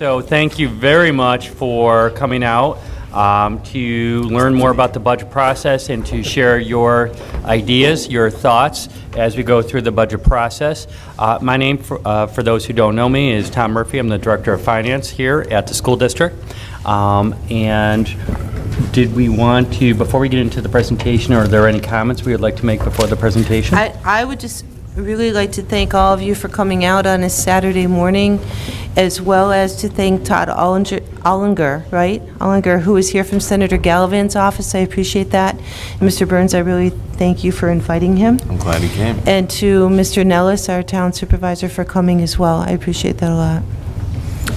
So thank you very much for coming out to learn more about the budget process and to share your ideas, your thoughts as we go through the budget process. My name, for those who don't know me, is Tom Murphy. I'm the Director of Finance here at the school district. And did we want to, before we get into the presentation, are there any comments we would like to make before the presentation? I would just really like to thank all of you for coming out on a Saturday morning, as well as to thank Todd Ollinger, who is here from Senator Gallivan's office. I appreciate that. And Mr. Burns, I really thank you for inviting him. I'm glad he came. And to Mr. Nellis, our town supervisor, for coming as well. I appreciate that a lot.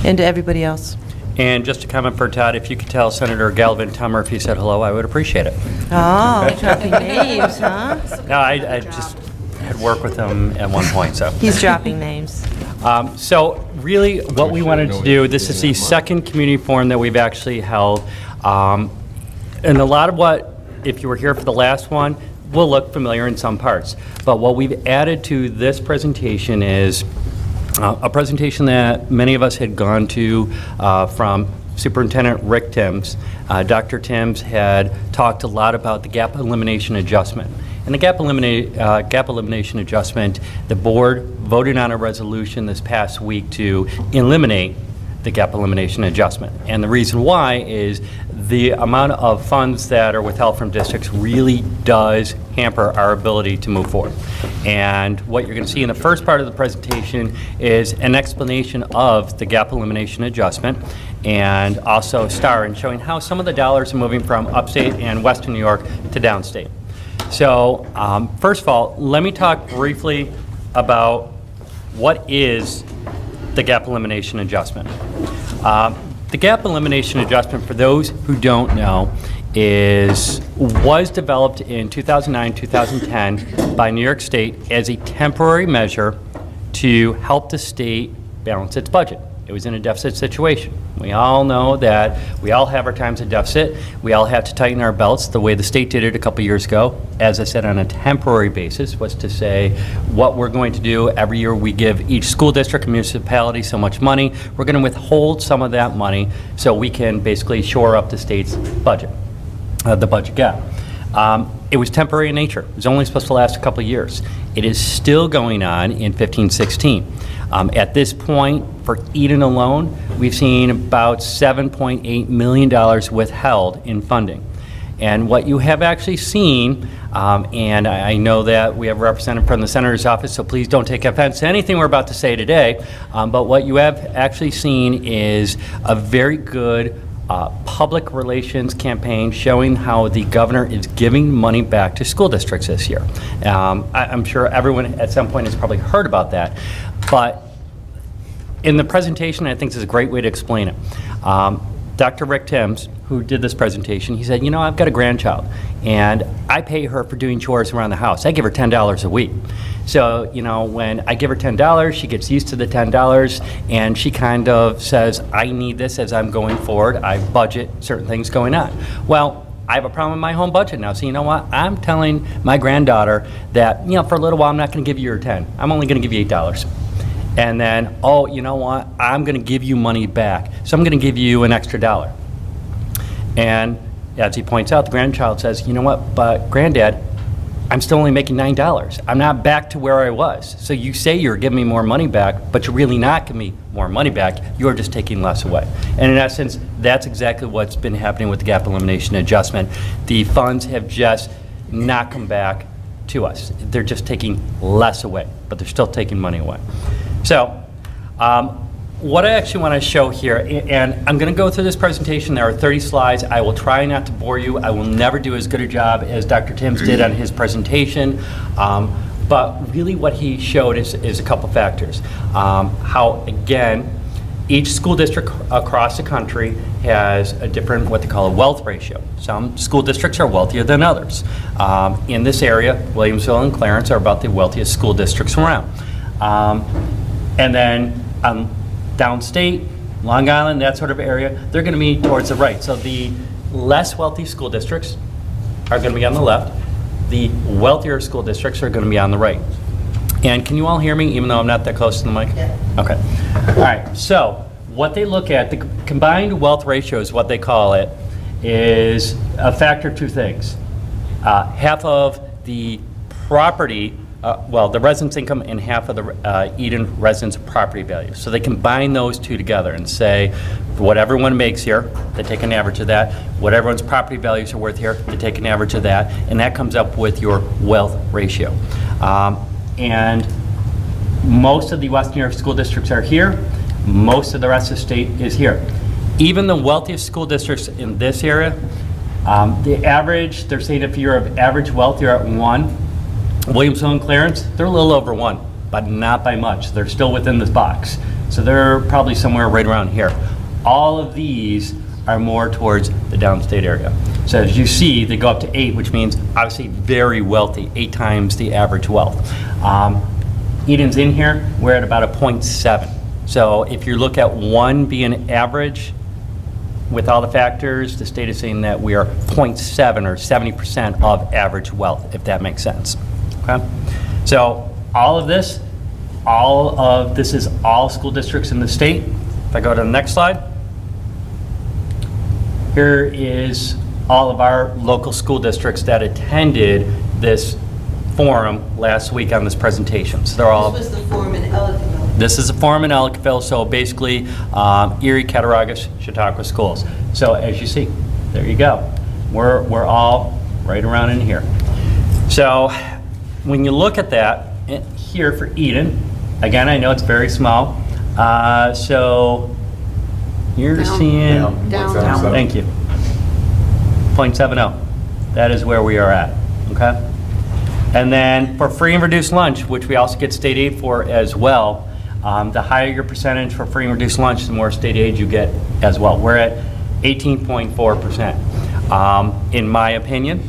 And to everybody else. And just a comment for Todd, if you could tell Senator Gallivan Tom Murphy said hello, I would appreciate it. Oh, dropping names, huh? No, I just had worked with him at one point, so. He's dropping names. So really, what we wanted to do, this is the second community forum that we've actually held. And a lot of what, if you were here for the last one, will look familiar in some parts. But what we've added to this presentation is a presentation that many of us had gone to from Superintendent Rick Timms. Dr. Timms had talked a lot about the gap elimination adjustment. And the gap elimination adjustment, the board voted on a resolution this past week to eliminate the gap elimination adjustment. And the reason why is the amount of funds that are withheld from districts really does hamper our ability to move forward. And what you're going to see in the first part of the presentation is an explanation of the gap elimination adjustment, and also STAR, and showing how some of the dollars are moving from upstate and western New York to downstate. So first of all, let me talk briefly about what is the gap elimination adjustment. The gap elimination adjustment, for those who don't know, was developed in 2009-2010 by New York State as a temporary measure to help the state balance its budget. It was in a deficit situation. We all know that we all have our times of deficit. We all have to tighten our belts the way the state did it a couple years ago. As I said, on a temporary basis, was to say what we're going to do every year. We give each school district and municipality so much money. We're going to withhold some of that money so we can basically shore up the state's budget, the budget gap. It was temporary in nature. It was only supposed to last a couple of years. It is still going on in 15-16. At this point, for Eden alone, we've seen about $7.8 million withheld in funding. And what you have actually seen, and I know that we have a representative from the Senator's office, so please don't take offense to anything we're about to say today, but what you have actually seen is a very good public relations campaign showing how the governor is giving money back to school districts this year. I'm sure everyone at some point has probably heard about that, but in the presentation, I think this is a great way to explain it. Dr. Rick Timms, who did this presentation, he said, you know, I've got a grandchild, and I pay her for doing chores around the house. I give her $10 a week. So, you know, when I give her $10, she gets used to the $10, and she kind of says, I need this as I'm going forward. I budget certain things going on. Well, I have a problem with my home budget now, so you know what? I'm telling my granddaughter that, you know, for a little while, I'm not going to give you your 10. I'm only going to give you $8. And then, oh, you know what? I'm going to give you money back, so I'm going to give you an extra $1. And as he points out, the grandchild says, you know what, but Granddad, I'm still only making $9. I'm not back to where I was. So you say you're giving me more money back, but you're really not giving me more money back. You're just taking less away. And in essence, that's exactly what's been happening with the gap elimination adjustment. The funds have just not come back to us. They're just taking less away, but they're still taking money away. So what I actually want to show here, and I'm going to go through this presentation. There are 30 slides. I will try not to bore you. I will never do as good a job as Dr. Timms did on his presentation. But really what he showed is a couple factors. How, again, each school district across the country has a different, what they call a wealth ratio. Some school districts are wealthier than others. In this area, Williamsville and Clarence are about the wealthiest school districts around. And then downstate, Long Island, that sort of area, they're going to be towards the right. So the less wealthy school districts are going to be on the left. The wealthier school districts are going to be on the right. And can you all hear me, even though I'm not that close to the mic? Yeah. Okay. All right. So what they look at, the combined wealth ratio is what they call it, is a factor of two things. Half of the property, the residence income and half of the Eden residence property value. So they combine those two together and say, what everyone makes here, they take an average of that. What everyone's property values are worth here, they take an average of that. And that comes up with your wealth ratio. And most of the Western New York school districts are here. Most of the rest of the state is here. Even the wealthiest school districts in this area, the average, they're saying if you're of average wealth, you're at 1. Williamsville and Clarence, they're a little over 1, but not by much. They're still within this box. So they're probably somewhere right around here. All of these are more towards the downstate area. So as you see, they go up to 8, which means obviously very wealthy, 8 times the average wealth. Eden's in here, we're at about a 0.7. So if you look at 1 being average, with all the factors, the state is saying that we are 0.7 or 70% of average wealth, if that makes sense. Okay? So all of this is all school districts in the state. If I go to the next slide, here is all of our local school districts that attended this forum last week on this presentation. So they're all. This was the forum in Ellicottville. This is a forum in Ellicottville, so basically Erie, Cattaraugus, Chautauqua schools. So as you see, there you go. We're all right around in here. So when you look at that here for Eden, again, I know it's very small. So you're seeing Down. Thank you. 0.70. That is where we are at. Okay. And then for free and reduced lunch, which we also get state aid for as well, the higher your percentage for free and reduced lunch, the more state aid you get as well. We're at 18.4%. In my opinion,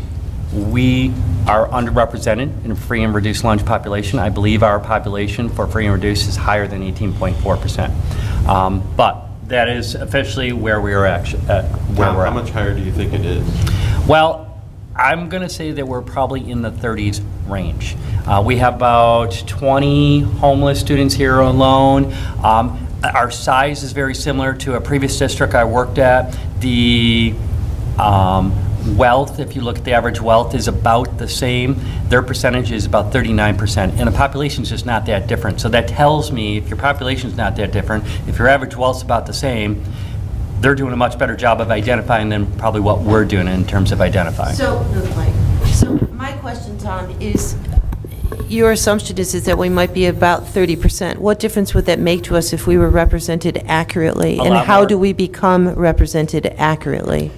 we are underrepresented in free and reduced lunch population. I believe our population for free and reduced is higher than 18.4%. But that is officially where we are actually where we're at. How much higher do you think it is? Well, I'm going to say that we're probably in the 30s range. We have about 20 homeless students here alone. Our size is very similar to a previous district I worked at. The wealth, if you look at the average wealth, is about the same. Their percentage is about 39%, and the population is just not that different. So that tells me if your population is not that different, if your average wealth is about the same, they're doing a much better job of identifying than probably what we're doing in terms of identifying. So my question, Tom, is your assumption is that we might be about 30%. What difference would that make to us if we were represented accurately? A And lot how more. do we become represented accurately?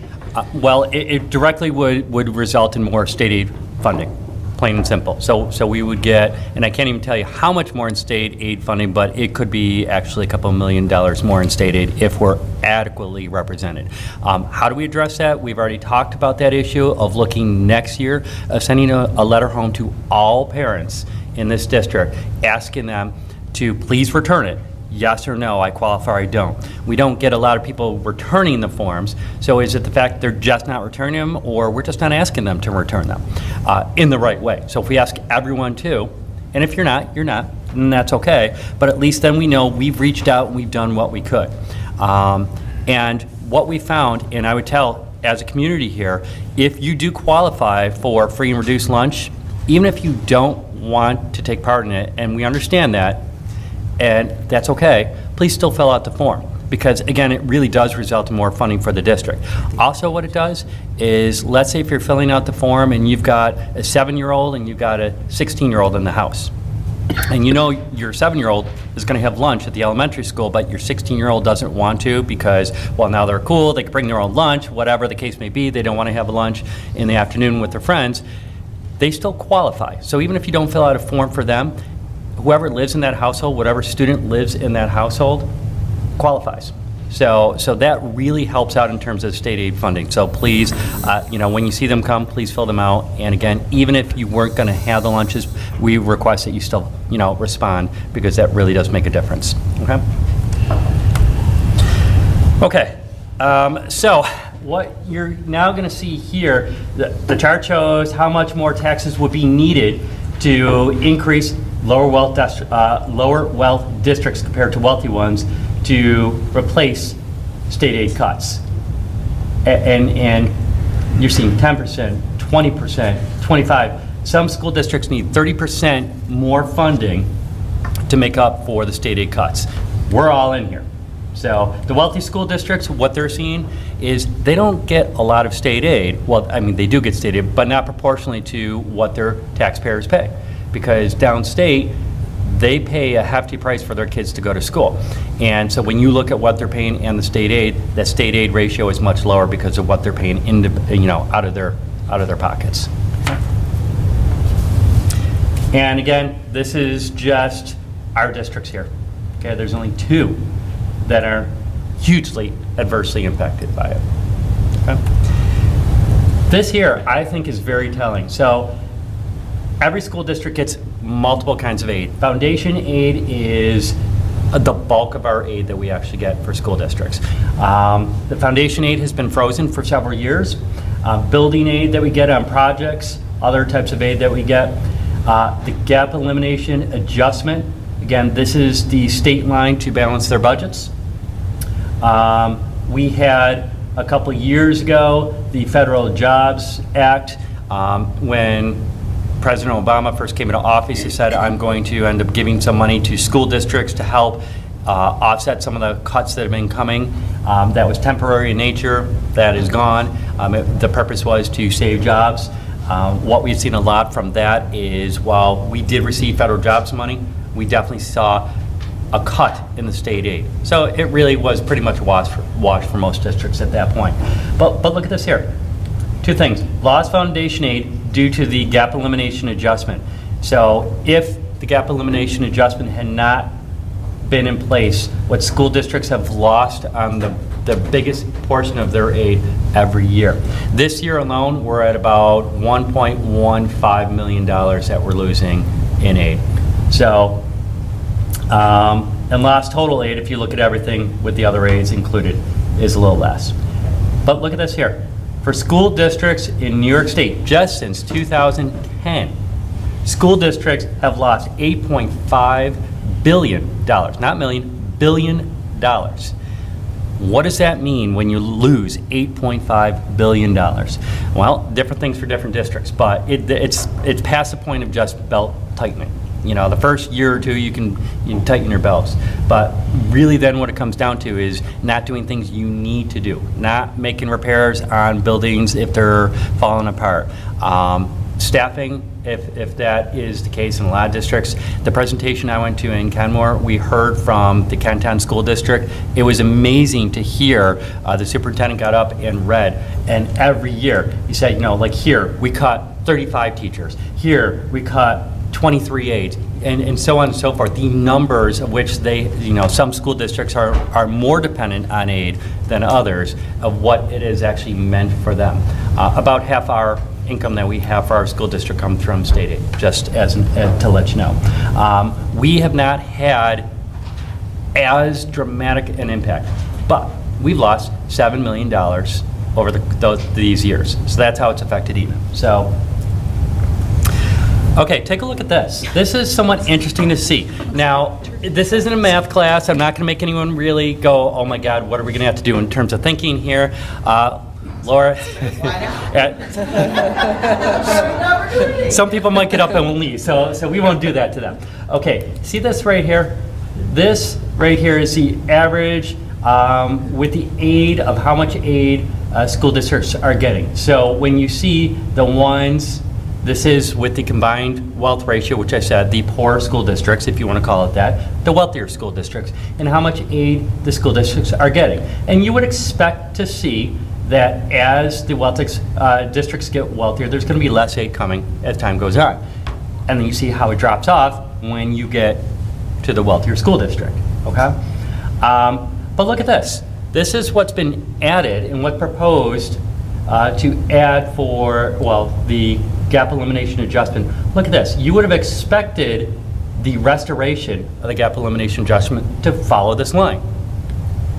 Well, it directly would result in more state aid funding, plain and simple. So we would get, and I can't even tell you how much more in state aid funding, but it could be actually a couple $1 million more in state aid if we're adequately represented. How do we address that? We've already talked about that issue of looking next year, of sending a letter home to all parents in this district, asking them to please return it. Yes or no, I qualify or I don't. We don't get a lot of people returning the forms, so is it the fact they're just not returning them, or we're just not asking them to return them in the right way? So if we ask everyone to, and if you're not, and that's okay, but at least then we know we've reached out and we've done what we could. And what we found, and I would tell as a community here, if you do qualify for free and reduced lunch, even if you don't want to take part in it, and we understand that, and that's okay, please still fill out the form, because again, it really does result in more funding for the district. Also, what it does is, let's say if you're filling out the form and you've got a 7-year-old and you've got a 16-year-old in the house, and you know your 7-year-old is going to have lunch at the elementary school, but your 16-year-old doesn't want to because, well, now they're cool, they can bring their own lunch, whatever the case may be, they don't want to have a lunch in the afternoon with their friends, they still qualify. So even if you don't fill out a form for them, whoever lives in that household, whatever student lives in that household, qualifies. So that really helps out in terms of state aid funding. So please, when you see them come, please fill them out. And again, even if you weren't going to have the lunches, we request that you still, respond, because that really does make a difference. Okay. Okay. So what you're now going to see here, the chart shows how much more taxes would be needed to increase lower wealth districts compared to wealthy ones to replace state aid cuts. And you're seeing 10%, 20%, 25%. Some school districts need 30% more funding to make up for the state aid cuts. We're all in here. So the wealthy school districts, what they're seeing is they don't get a lot of state aid. Well, I mean, they do get state aid, but not proportionally to what their taxpayers pay. Because downstate, they pay a hefty price for their kids to go to school. And so when you look at what they're paying and the state aid, that state aid ratio is much lower because of what they're paying out of their pockets. And again, this is just our districts here. Okay, there's only 2 that are hugely adversely impacted by it. Okay? This here, I think, is very telling. So every school district gets multiple kinds of aid. Foundation aid is the bulk of our aid that we actually get for school districts. The foundation aid has been frozen for several years. Building aid that we get on projects, other types of aid that we get. The gap elimination adjustment, again, this is the state line to balance their budgets. We had a couple years ago the Federal Jobs Act. When President Obama first came into office, he said, I'm going to end up giving some money to school districts to help offset some of the cuts that have been coming. That was temporary in nature. That is gone. The purpose was to save jobs. What we've seen a lot from that is while we did receive federal jobs money, we definitely saw a cut in the state aid. So it really was pretty much washed for most districts at that point. But look at this here. 2 things. Lost foundation aid due to the gap elimination adjustment. So if the gap elimination adjustment had not been in place, what school districts have lost on the biggest portion of their aid every year. This year alone, we're at about $1.15 million that we're losing in aid. So, and lost total aid, if you look at everything with the other aids included, is a little less. But look at this here. For school districts in New York State, just since 2010, school districts have lost $8.5 billion, not million, $billion. What does that mean when you lose $8.5 billion? Well, different things for different districts, but it's past the point of just belt tightening. You know, the first year or 2 you can tighten your belts, but really then what it comes down to is not doing things you need to do, not making repairs on buildings if they're falling apart. Staffing, if that is the case in a lot of districts. The presentation I went to in Kenmore, we heard from the Kenton School District. It was amazing to hear the superintendent got up and read, and every year he said, you know, like here we cut 35 teachers, here we cut 23 aides, and so on and so forth. The numbers of which they, you know, some school districts are more dependent on aid than others of what it is actually meant for them. About half our income that we have for our school district comes from state aid, just as to let you know. We have not had as dramatic an impact, but we've lost $7 million over these years. So that's how it's affected even. So, okay, take a look at this. This is somewhat interesting to see. Now, this isn't a math class. I'm not going to make anyone really go, oh my God, what are we going to have to do in terms of thinking here? Laura, some people might get up and leave, so we won't do that to them. Okay, see this right here? This right here is the average with the aid of how much aid school districts are getting. So when you see the ones, this is with the combined wealth ratio, which I said, the poor school districts, if you want to call it that, the wealthier school districts, and how much aid the school districts are getting. And you would expect to see that as the wealthy districts get wealthier, there's going to be less aid coming as time goes on. And then you see how it drops off when you get to the wealthier school district, okay? But look at this. This is what's been added and what proposed to add for, well, the gap elimination adjustment. Look at this. You would have expected the restoration of the gap elimination adjustment to follow this line.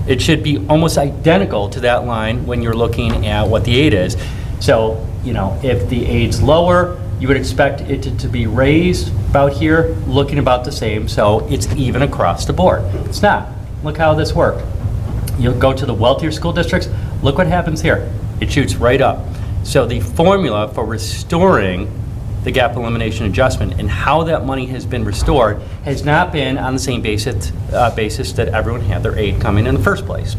It should be almost identical to that line when you're looking at what the aid is. So, you know, if the aid's lower, you would expect it to be raised about here, looking about the same, so it's even across the board. It's not. look how this worked. You'll go to the wealthier school districts, look what happens here. It shoots right up. So the formula for restoring the gap elimination adjustment and how that money has been restored has not been on the same basis that everyone had their aid coming in the first place.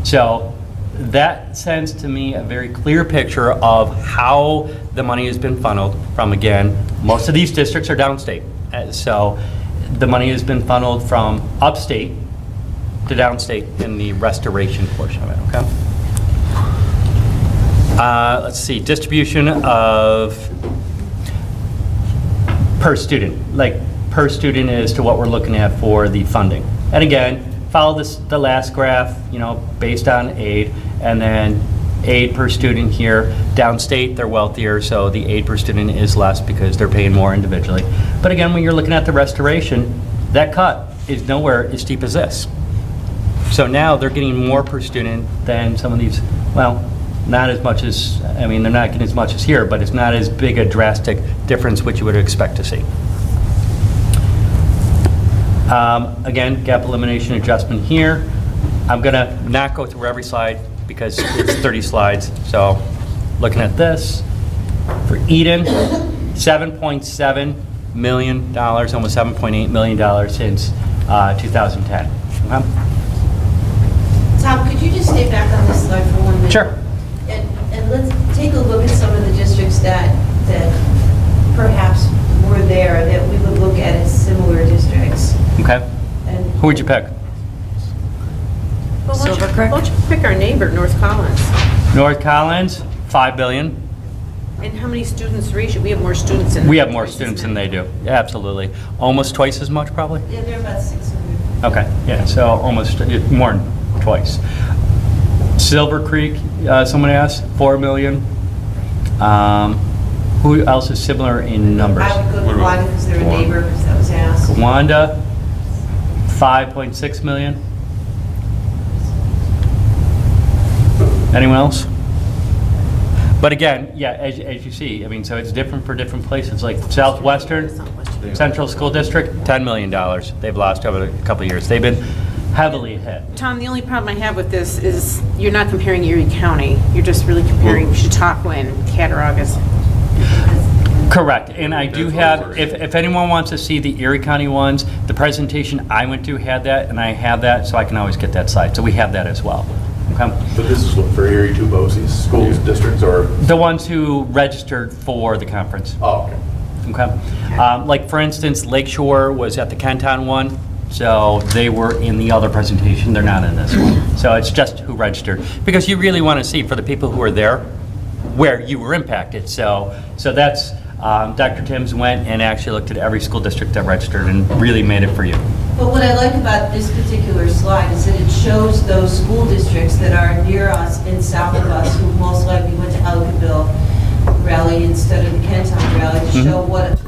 So that sends to me a very clear picture of how the money has been funneled from, again, most of these districts are downstate. So the money has been funneled from upstate to downstate in the restoration portion of it, okay? Let's see, distribution of per student, like per student as to what we're looking at for the funding. And again, follow the last graph, based on aid, and then aid per student here. Downstate, they're wealthier, so the aid per student is less because they're paying more individually. But again, when you're looking at the restoration, that cut is nowhere as steep as this. So now they're getting more per student than some of these, well, not as much as, they're not getting as much as here, but it's not as big a drastic difference which you would expect to see. Again, gap elimination adjustment here. I'm going to not go through every slide because it's 30 slides. So looking at this, for Eden, $7.7 million, almost $7.8 million since 2010. Tom, could you just stay back on this slide for 1 minute? Sure. And let's take a look at some of the districts that perhaps were there that we would look at as similar districts. Okay. And Who would you pick? Well, Silver Creek. why don't you pick our neighbor, North Collins? North Collins, $5 billion. And how many students reach it? We have more students in. We have more students than they do. Yeah, absolutely. Almost twice as much, probably? Yeah, they're about 600. Okay, yeah, so almost more than twice. Silver Creek, someone asked, $4 million. Who else is similar in numbers? I would go to Wanda because they're a neighbor, because that was asked. Wanda, $5.6 million. Anyone else? But again, yeah, as you see, so it's different for different places. Like Southwestern Central School District, $10 million. They've lost over a couple of years. They've been heavily hit. Tom, the only problem I have with this is you're not comparing Erie County. You're just really comparing Chautauqua and Cattaraugus. Correct, and I do have, if anyone wants to see the Erie County ones, the presentation I went to had that, and I have that, so I can always get that slide. So we have that as well. Okay? But this is for Erie 2 BOCES schools, districts, or? The ones who registered for the conference. Oh, okay. Okay. Like for instance, Lakeshore was at the Kenton one, so they were in the other presentation. They're not in this one. So it's just who registered, because you really want to see for the people who are there where you were impacted. So that's Dr. Timms went and actually looked at every school district that registered and really made it for you. But what I like about this particular slide is that it shows those school districts that are near us and south of us who most likely went to Ellicottville rally instead of the Kenton rally to show what,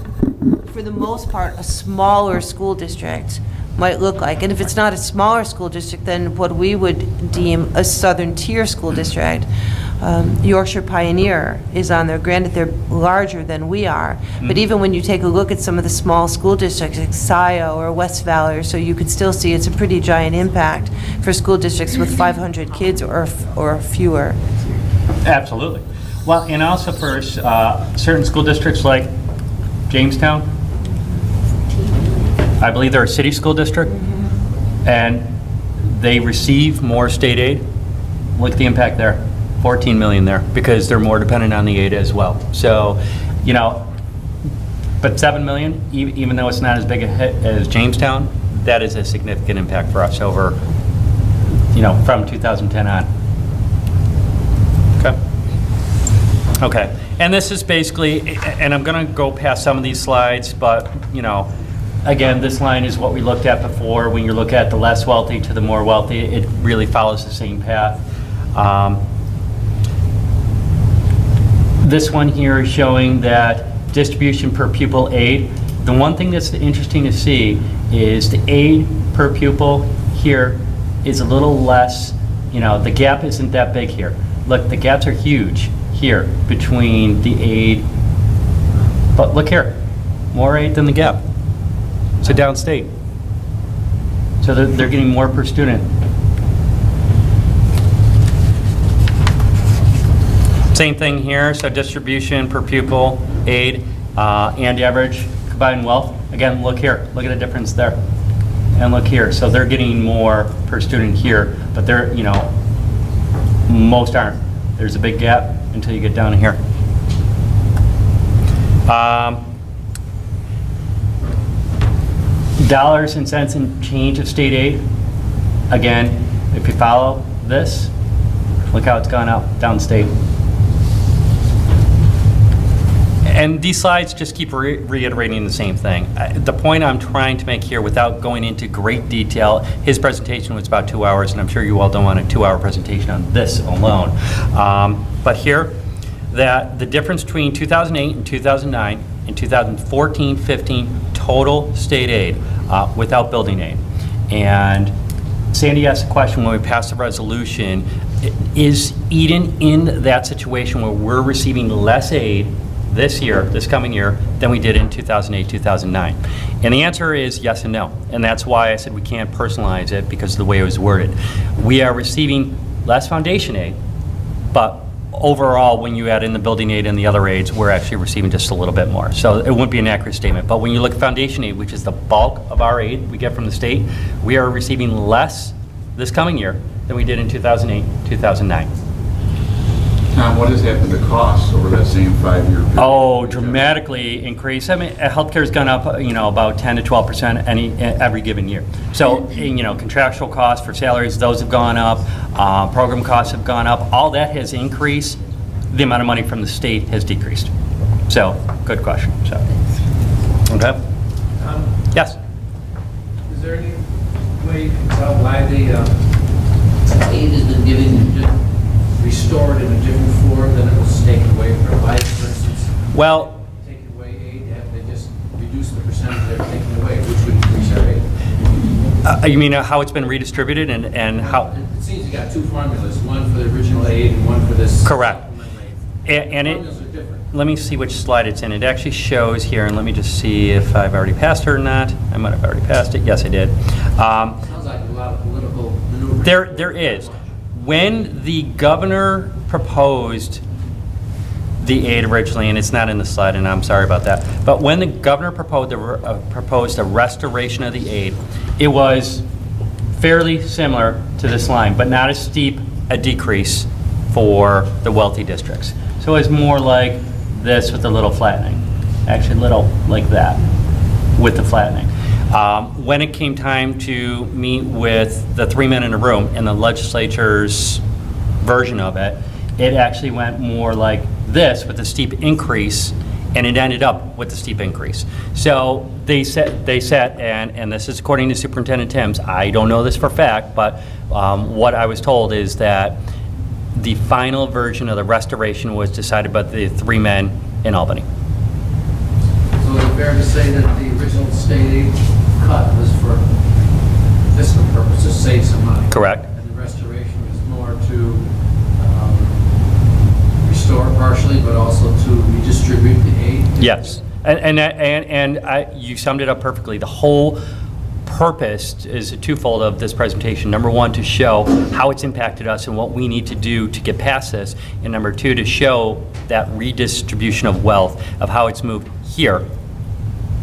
for the most part, a smaller school district might look like. And if it's not a smaller school district, then what we would deem a southern tier school district. Yorkshire Pioneer is on there. Granted, they're larger than we are, but even when you take a look at some of the small school districts like Scioto or West Valley, so you can still see it's a pretty giant impact for school districts with 500 kids or fewer. Absolutely. Well, and also for certain school districts like Jamestown, I believe they're a city school district, and they receive more state aid. Look at the impact there. 14 million there, because they're more dependent on the aid as well. So, but 7 million, even though it's not as big a hit as Jamestown, that is a significant impact for us over, from 2010 on. Okay. Okay. And this is basically, and I'm going to go past some of these slides, but, again, this line is what we looked at before. When you look at the less wealthy to the more wealthy, it really follows the same path. This one here is showing that distribution per pupil aid. The one thing that's interesting to see is the aid per pupil here is a little less, the gap isn't that big here. Look, the gaps are huge here between the aid, but look here, more aid than the gap. So downstate. So they're getting more per student. Same thing here, so distribution per pupil, aid, and average combined wealth. Again, look here, look at the difference there. And look here, so they're getting more per student here, but they're, most aren't. There's a big gap until you get down to here. Dollars and cents and change of state aid. Again, if you follow this, look how it's gone up downstate. And these slides just keep reiterating the same thing. The point I'm trying to make here, without going into great detail, his presentation was about 2 hours, and I'm sure you all don't want a 2-hour presentation on this alone. But here, that the difference between 2008 and 2009 and 2014-15 total state aid without building aid. And Sandy asked a question when we passed the resolution, is Eden in that situation where we're receiving less aid this year, this coming year, than we did in 2008, 2009? And the answer is yes and no. And that's why I said we can't personalize it, because of the way it was worded. We are receiving less foundation aid, but overall, when you add in the building aid and the other aids, we're actually receiving just a little bit more. So it wouldn't be an accurate statement. But when you look at foundation aid, which is the bulk of our aid we get from the state, we are receiving less this coming year than we did in 2008, 2009. Tom, what has happened to costs over that same 5-year period? Oh, dramatically increased. I mean, healthcare's gone up, about 10 to 12% every given year. So, contractual costs for salaries, those have gone up. Program costs have gone up. All that has increased. The amount of money from the state has decreased. So, good question. So, okay. Yes. Is there any way you can tell why the aid has been restored in a different form than it was taken away from? Why, for instance, Well, taking away aid, have they just reduced the percentage they're taking away, which would increase our aid? you mean how it's been redistributed and how? It seems you got two formulas, one for the original aid and one for this. Correct. supplemental aid. And it. Formulas are different. Let me see which slide it's in. It actually shows here, and let me just see if I've already passed it or not. I might have already passed it. Yes, I did. Sounds like a lot of political maneuvering. There is. When the governor proposed the aid originally, and it's not in the slide, and I'm sorry about that, but when the governor proposed a restoration of the aid, it was fairly similar to this line, but not as steep a decrease for the wealthy districts. So it was more like this with a little flattening, actually little like that with the flattening. When it came time to meet with the 3 men in a room and the legislature's version of it, it actually went more like this with a steep increase, and it ended up with a steep increase. So they said, and this is according to Superintendent Timms, I don't know this for fact, but what I was told is that the final version of the restoration was decided by the 3 men in Albany. So is it fair to say that the original state aid cut was for fiscal purposes, save some money? Correct. And the restoration was more to restore partially, but also to redistribute the aid? Yes, you summed it up perfectly. The whole purpose is twofold of this presentation. Number one, to show how it's impacted us and what we need to do to get past this. And number two, to show that redistribution of wealth, of how it's moved here,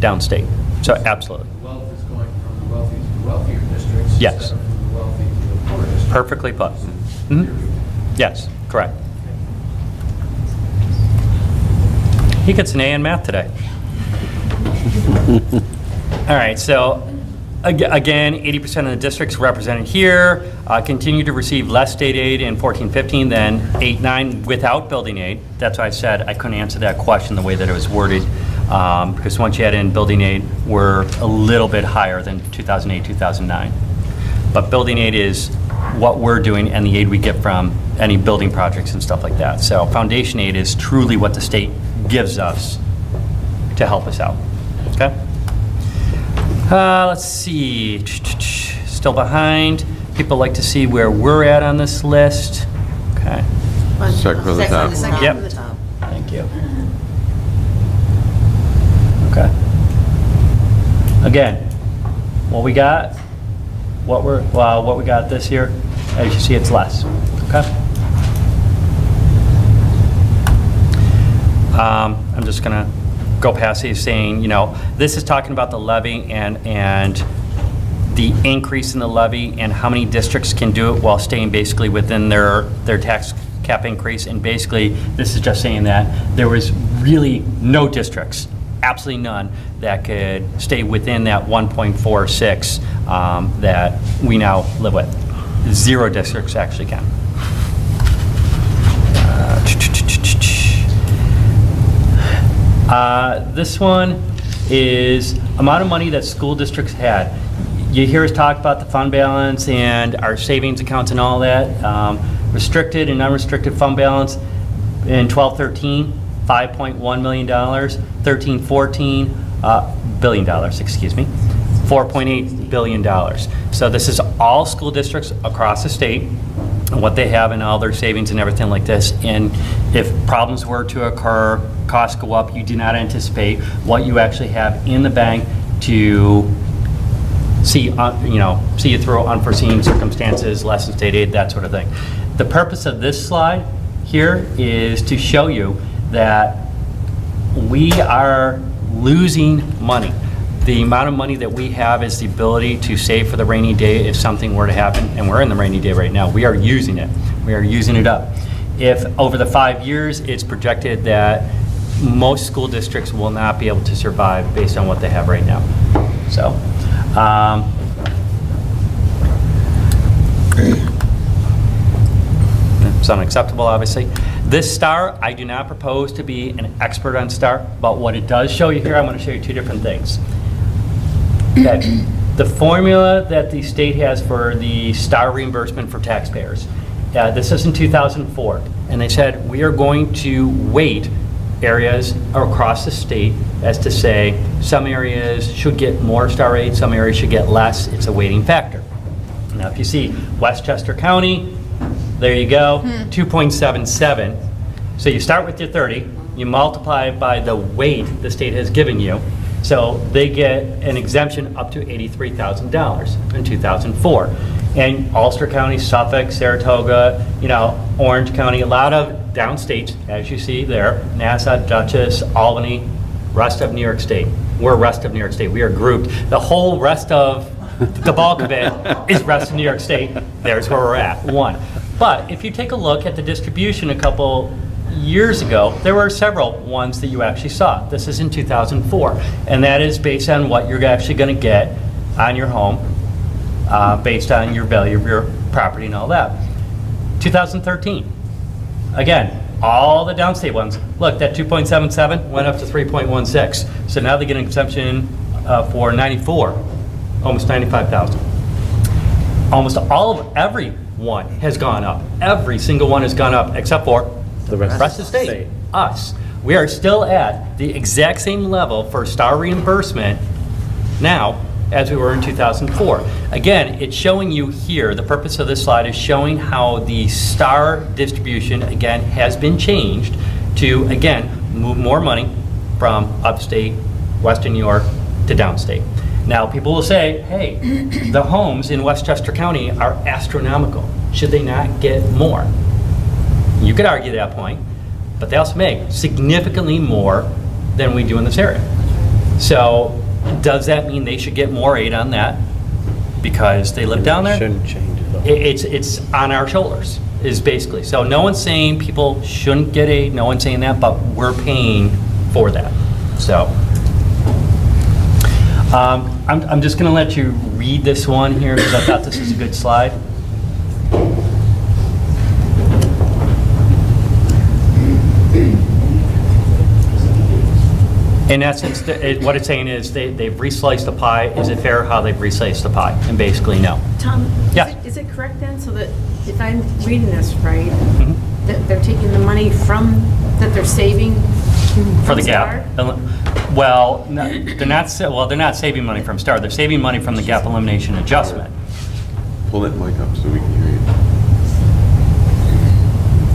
downstate. So absolutely. Wealth is going from the wealthy to the wealthier districts. Yes. Instead of from the wealthy to the poor districts. Perfectly put. Mhm. Yes, correct. He gets an A in math today. All right, so again, 80% of the districts represented here continue to receive less state aid in 14-15 than 8-9 without building aid. That's why I said I couldn't answer that question the way that it was worded, because once you add in building aid, we're a little bit higher than 2008, 2009. But building aid is what we're doing and the aid we get from any building projects and stuff like that. So foundation aid is truly what the state gives us to help us out. Okay? Let's see. Still behind. People like to see where we're at on this list. Okay. Second from the top. Yep. Thank you. Okay. Again, what we got what we got this year, as you see, it's less, okay? I'm just gonna go past these saying, this is talking about the levy and the increase in the levy and how many districts can do it while staying basically within their tax cap increase. And basically, this is just saying that there was really no districts, absolutely none, that could stay within that 1.46 that we now live with. 0 districts actually can. This one is amount of money that school districts had. You hear us talk about the fund balance and our savings accounts and all that. Restricted and unrestricted fund balance in 12-13, $5.1 million, 13-14, billion dollars, excuse me, $4.8 billion. So this is all school districts across the state and what they have in all their savings and everything like this. And if problems were to occur, costs go up, you do not anticipate what you actually have in the bank to see you through unforeseen circumstances, less than state aid, that sort of thing. The purpose of this slide here is to show you that we are losing money. The amount of money that we have is the ability to save for the rainy day if something were to happen, and we're in the rainy day right now. We are using it. We are using it up. If over the 5 years, it's projected that most school districts will not be able to survive based on what they have right now. So, it's unacceptable, obviously. This STAR, I do not propose to be an expert on STAR, but what it does show you here, I'm going to show you 2 different things. That the formula that the state has for the STAR reimbursement for taxpayers, this is in 2004, and they said we are going to weight areas across the state as to say some areas should get more STAR aid, some areas should get less. It's a weighting factor. Now, if you see Westchester County, there you go, 2.77. So you start with your 30, you multiply it by the weight the state has given you, so they get an exemption up to $83,000 in 2004. And Ulster County, Suffolk, Saratoga, Orange County, a lot of downstates, as you see there, Nassau, Dutchess, Albany, rest of New York State. We're rest of New York State. We are grouped. The whole rest of the bulk of it is rest of New York State. There's where we're at, 1. But if you take a look at the distribution a couple years ago, there were several ones that you actually saw. This is in 2004, and that is based on what you're actually going to get on your home, based on your value of your property and all that. 2013, again, all the downstate ones. Look, that 2.77 went up to 3.16. So now they get an exemption for 94, almost 95,000. Almost all of every one has gone up. Every single one has gone up except for the rest of the state, us. We are still at the exact same level for STAR reimbursement now as we were in 2004. Again, it's showing you here, the purpose of this slide is showing how the STAR distribution, again, has been changed to, again, move more money from upstate, Western New York to downstate. Now, people will say, hey, the homes in Westchester County are astronomical. Should they not get more? You could argue that point, but they also make significantly more than we do in this area. So does that mean they should get more aid on that because they live down there? Shouldn't change it though. It's on our shoulders, is basically. So no one's saying people shouldn't get aid, no one's saying that, but we're paying for that. So I'm just going to let you read this one here because I thought this was a good slide. In essence, what it's saying is they've resliced the pie. Is it fair how they've resliced the pie? And basically, no. Tom, Yeah. is it correct then, so that if I'm reading this right, Mhm. that they're taking the money that they're saving For the from gap. STAR? Well, no, they're not saving money from STAR. They're saving money from the gap elimination adjustment. Pull that mic up so we can hear you.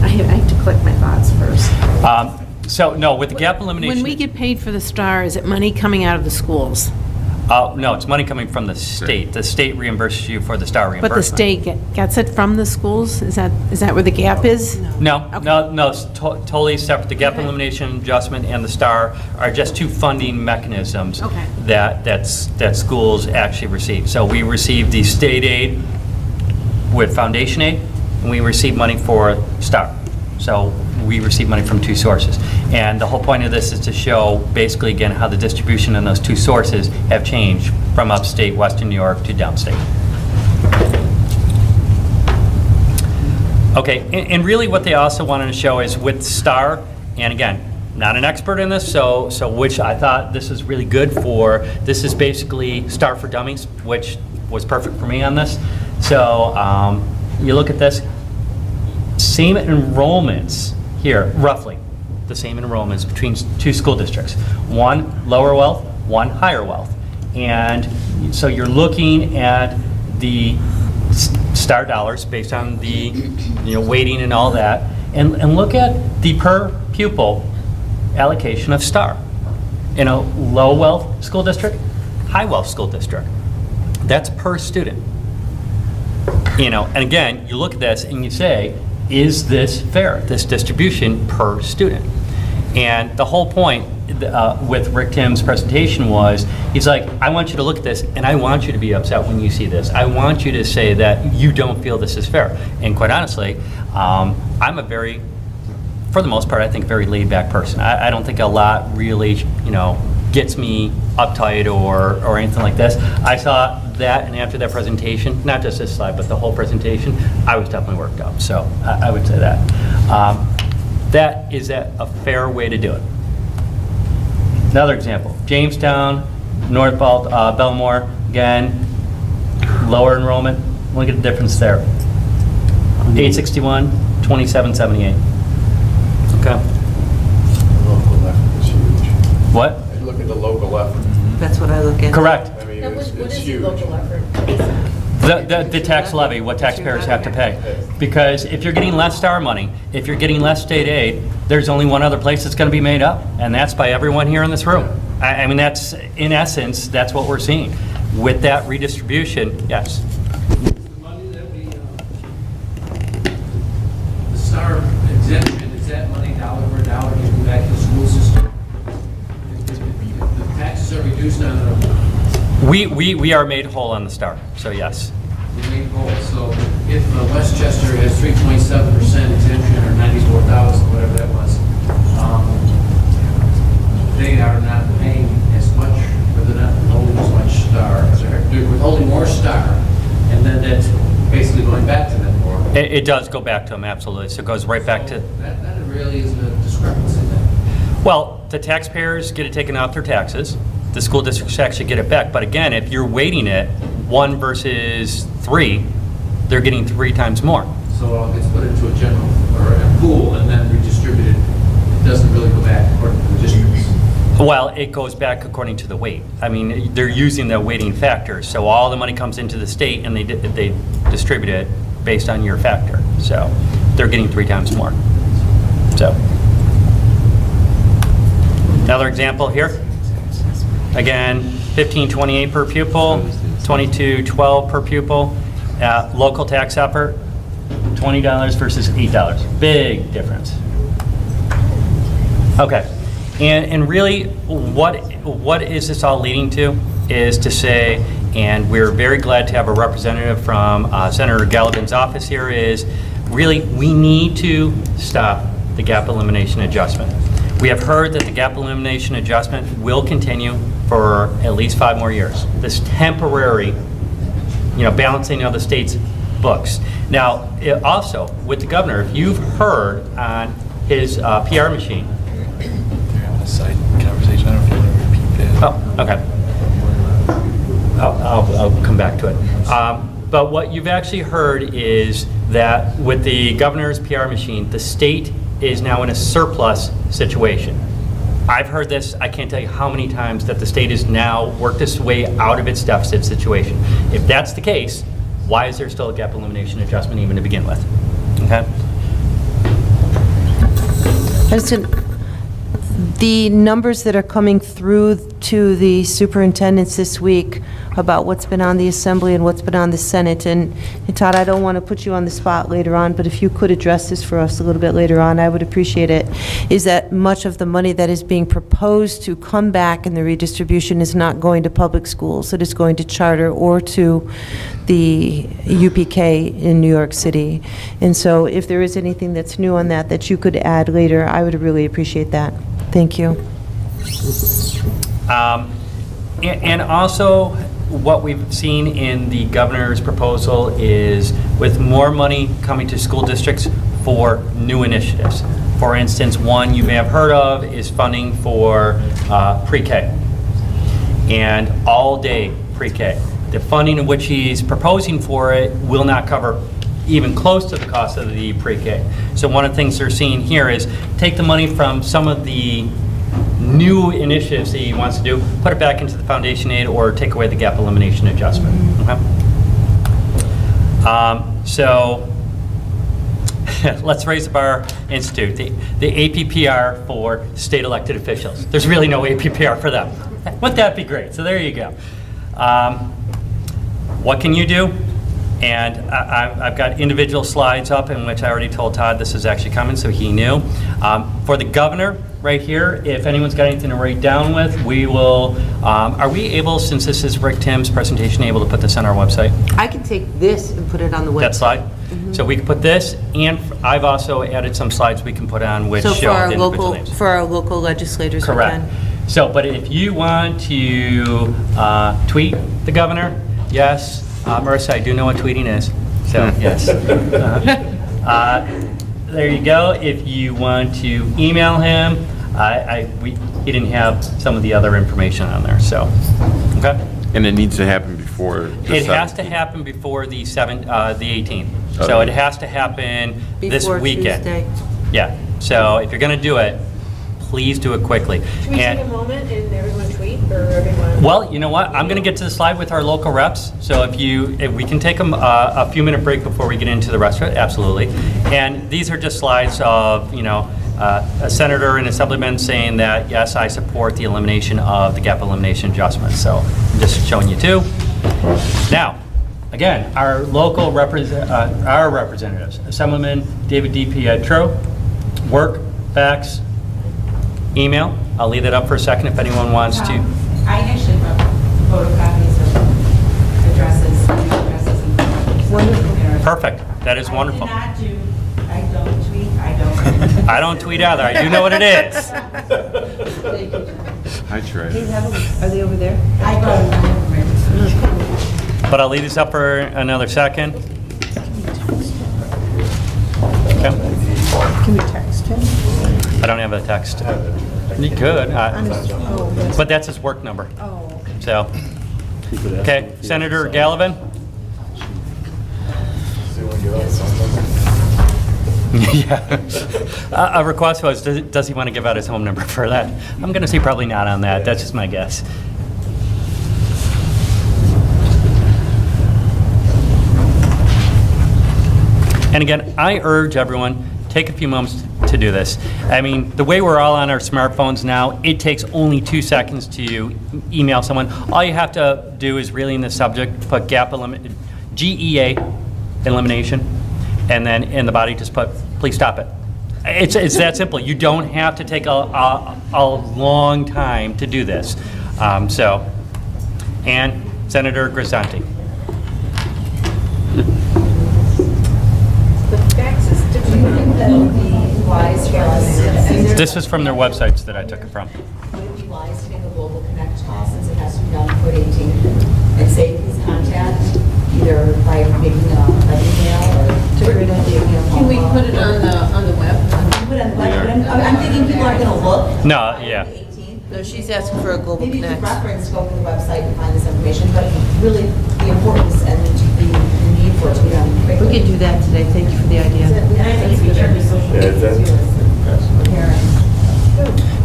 I have to collect my thoughts first. So, no, with the gap elimination. When we get paid for the STAR, is it money coming out of the schools? No, it's money coming from the state. The state reimburses you for the STAR reimbursement. But the state gets it from the schools? Is that where the gap is? No, it's totally separate. The gap elimination adjustment and the STAR are just two funding mechanisms Okay. that schools actually receive. So we receive the state aid with foundation aid, and we receive money for STAR. So we receive money from two sources. And the whole point of this is to show, basically, again, how the distribution in those two sources have changed from upstate Western New York to downstate. Okay, and really what they also wanted to show is with STAR, and again, not an expert in this, so which I thought this is really good for. This is basically STAR for Dummies, which was perfect for me on this. So you look at this, same enrollments here, roughly the same enrollments between two school districts. One lower wealth, one higher wealth. And so you're looking at the STAR dollars based on the weighting and all that, and look at the per pupil allocation of STAR in a low wealth school district, high wealth school district. That's per student. And again, you look at this and you say, is this fair, this distribution per student? And the whole point with Rick Tim's presentation was, he's like, I want you to look at this and I want you to be upset when you see this. I want you to say that you don't feel this is fair. And quite honestly, I'm a very, for the most part, I think very laid back person. I don't think a lot really, gets me uptight or anything like this. I saw that, and after that presentation, not just this slide, but the whole presentation, I was definitely worked up. So I would say that. That is a fair way to do it. Another example, Jamestown, North Belmore, again, lower enrollment. Look at the difference there. 861, 2778. Okay. Local effort is huge. What? I look at the local effort. That's what I look at. Correct. I mean, it's huge. The tax levy, what taxpayers have to pay. Because if you're getting less STAR money, if you're getting less state aid, there's only one other place that's going to be made up, and that's by everyone here in this room. I mean, that's, in essence, that's what we're seeing. With that redistribution, yes. The money that the STAR exemption, is that money dollar for dollar given back to the school system? If the taxes are reduced on the We are made whole on the STAR, so yes. main goal. So if Westchester has 3.7% exemption or 94,000, whatever that was, they are not paying as much, or they're not withholding as much STAR. They're withholding more STAR, and then that's basically going back to them more. It does go back to them, absolutely. So it goes right back to, That really isn't a discrepancy then. well, the taxpayers get it taken off their taxes. The school districts actually get it back. But again, if you're weighting it 1 versus 3, they're getting 3 times more. So it's put into a general, or a pool, and then redistributed. It doesn't really go back according to the districts. Well, it goes back according to the weight. I mean, they're using the weighting factor. So all the money comes into the state and they distribute it based on your factor. So they're getting 3 times more. So another example here. Again, $15.28 per pupil, $22.12 per pupil. Local tax effort, $20 versus $8. Big difference. Okay, and really, what is this all leading to? Is to say, and we're very glad to have a representative from Senator Gallivan's office here, is really we need to stop the gap elimination adjustment. We have heard that the gap elimination adjustment will continue for at least 5 more years. This temporary, balancing of the state's books. Now, also with the governor, if you've heard on his PR machine. Side conversation. I don't know if you want to repeat that. Oh, okay. I'll come back to it. But what you've actually heard is that with the governor's PR machine, the state is now in a surplus situation. I've heard this, I can't tell you how many times, that the state has now worked its way out of its deficit situation. If that's the case, why is there still a gap elimination adjustment even to begin with? Okay? the numbers that are coming through to the superintendents this week about what's been on the Assembly and what's been on the Senate, and Todd, I don't want to put you on the spot later on, but if you could address this for us a little bit later on, I would appreciate it, is that much of the money that is being proposed to come back in the redistribution is not going to public schools, it is going to charter or to the UPK in New York City. And so if there is anything that's new on that that you could add later, I would really appreciate that. Thank you. And also, what we've seen in the governor's proposal is with more money coming to school districts for new initiatives. For instance, one you may have heard of is funding for pre-K and all-day pre-K. The funding in which he's proposing for it will not cover even close to the cost of the pre-K. So one of the things they're seeing here is take the money from some of the new initiatives that he wants to do, put it back into the foundation aid, or take away the gap elimination adjustment. Okay? So let's raise the bar institute, the APPR for state elected officials. There's really no APPR for them. Wouldn't that be great? So there you go. What can you do? And I've got individual slides up in which I already told Todd this is actually coming, so he knew. For the governor, right here, if anyone's got anything to write down with, we will, are we able, since this is Rick Tim's presentation, able to put this on our website? I can take this and put it on the website. That slide? So we can put this, and I've also added some slides we can put on which So for show our the individual names. for our local legislators, we Correct. can. So, but if you want to tweet the governor, yes. Marissa, I do know what tweeting is, so yes. There you go. If you want to email him, he didn't have some of the other information on there, so, okay. And it needs to happen before the It has to 17th. happen before the 18th. So it has to happen this Before weekend. Tuesday. Yeah, so if you're gonna do it, please do it quickly. Should we And- take a moment and everyone tweet, or everyone? Well, you know what? I'm going to get to the slide with our local reps. So if we can take a few minute break before we get into the rest of it, absolutely. And these are just slides of, a senator and assemblyman saying that, yes, I support the elimination of the gap elimination adjustment. So I'm just showing you two. Now, again, our local our representatives, Assemblyman David D. Pietro, work, facts, email. I'll leave it up for a second if anyone wants to. I actually wrote photocopies of addresses and photos. Perfect. That is wonderful. I don't tweet, I don't tweet either. I do know what it is. I tried. Are they over there? I brought them. But I'll leave this up for another second. Okay. Can we text him? I don't have a text. You could, but that's his work number. Oh, okay. So, okay, Senator Gallivan? Yeah. A request was, does he want to give out his home number for that? I'm going to say probably not on that. That's just my guess. And again, I urge everyone, take a few moments to do this. I mean, the way we're all on our smartphones now, it takes only 2 seconds to email someone. All you have to do is really in the subject, put GEA elimination, and then in the body just put, please stop it. It's that simple. You don't have to take a long time to do this. And Senator Grisanti. The fax is different. This is from their websites that I took it from. Would it be wise to make a global connect call since it has to be done before the 18th and say please contact either by making an email or Can we put it on the web? put it on the web? But I'm thinking people aren't going to look. No, yeah. On the 18th. No, she's asking for a global Maybe you could connect. reference, go to the website and find this information, but really the importance and the need for it to be done quickly. We can do that today. Thank you for the idea.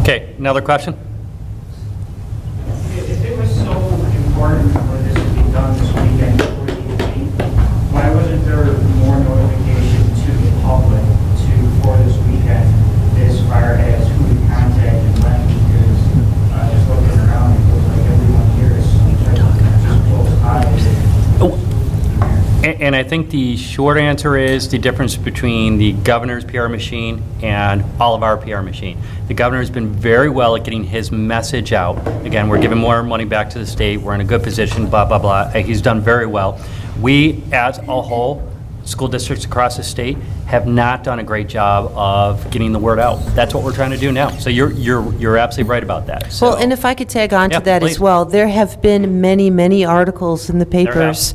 Okay, another question? If it was so important for this to be done this weekend before the 18th, why wasn't there more notification to the public for this weekend as far as who to contact and when? And I think the short answer is the difference between the governor's PR machine and all of our PR machine. The governor's been very well at getting his message out. Again, we're giving more money back to the state. We're in a good position, blah, blah, blah. He's done very well. We, as a whole, school districts across the state, have not done a great job of getting the word out. That's what we're trying to do now. So you're absolutely right about that. So, Well, and if I could tag on Yeah, to that please. as well, there have been many, many articles in the papers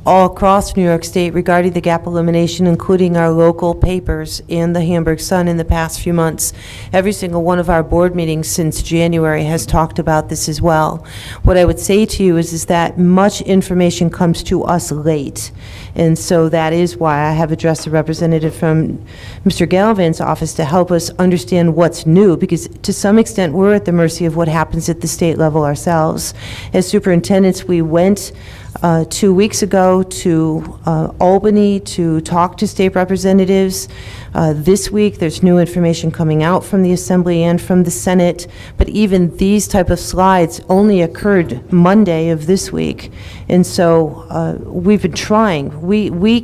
all across New York State regarding the gap elimination, including our local papers and the Hamburg Sun in the past few months. Every single one of our board meetings since January has talked about this as well. What I would say to you is that much information comes to us late. And so that is why I have addressed a representative from Mr. Gallivan's office to help us understand what's new, because to some extent, we're at the mercy of what happens at the state level ourselves. As superintendents, we went 2 weeks ago to Albany to talk to state representatives. This week, there's new information coming out from the Assembly and from the Senate, but even these type of slides only occurred Monday of this week. And so we've been trying. We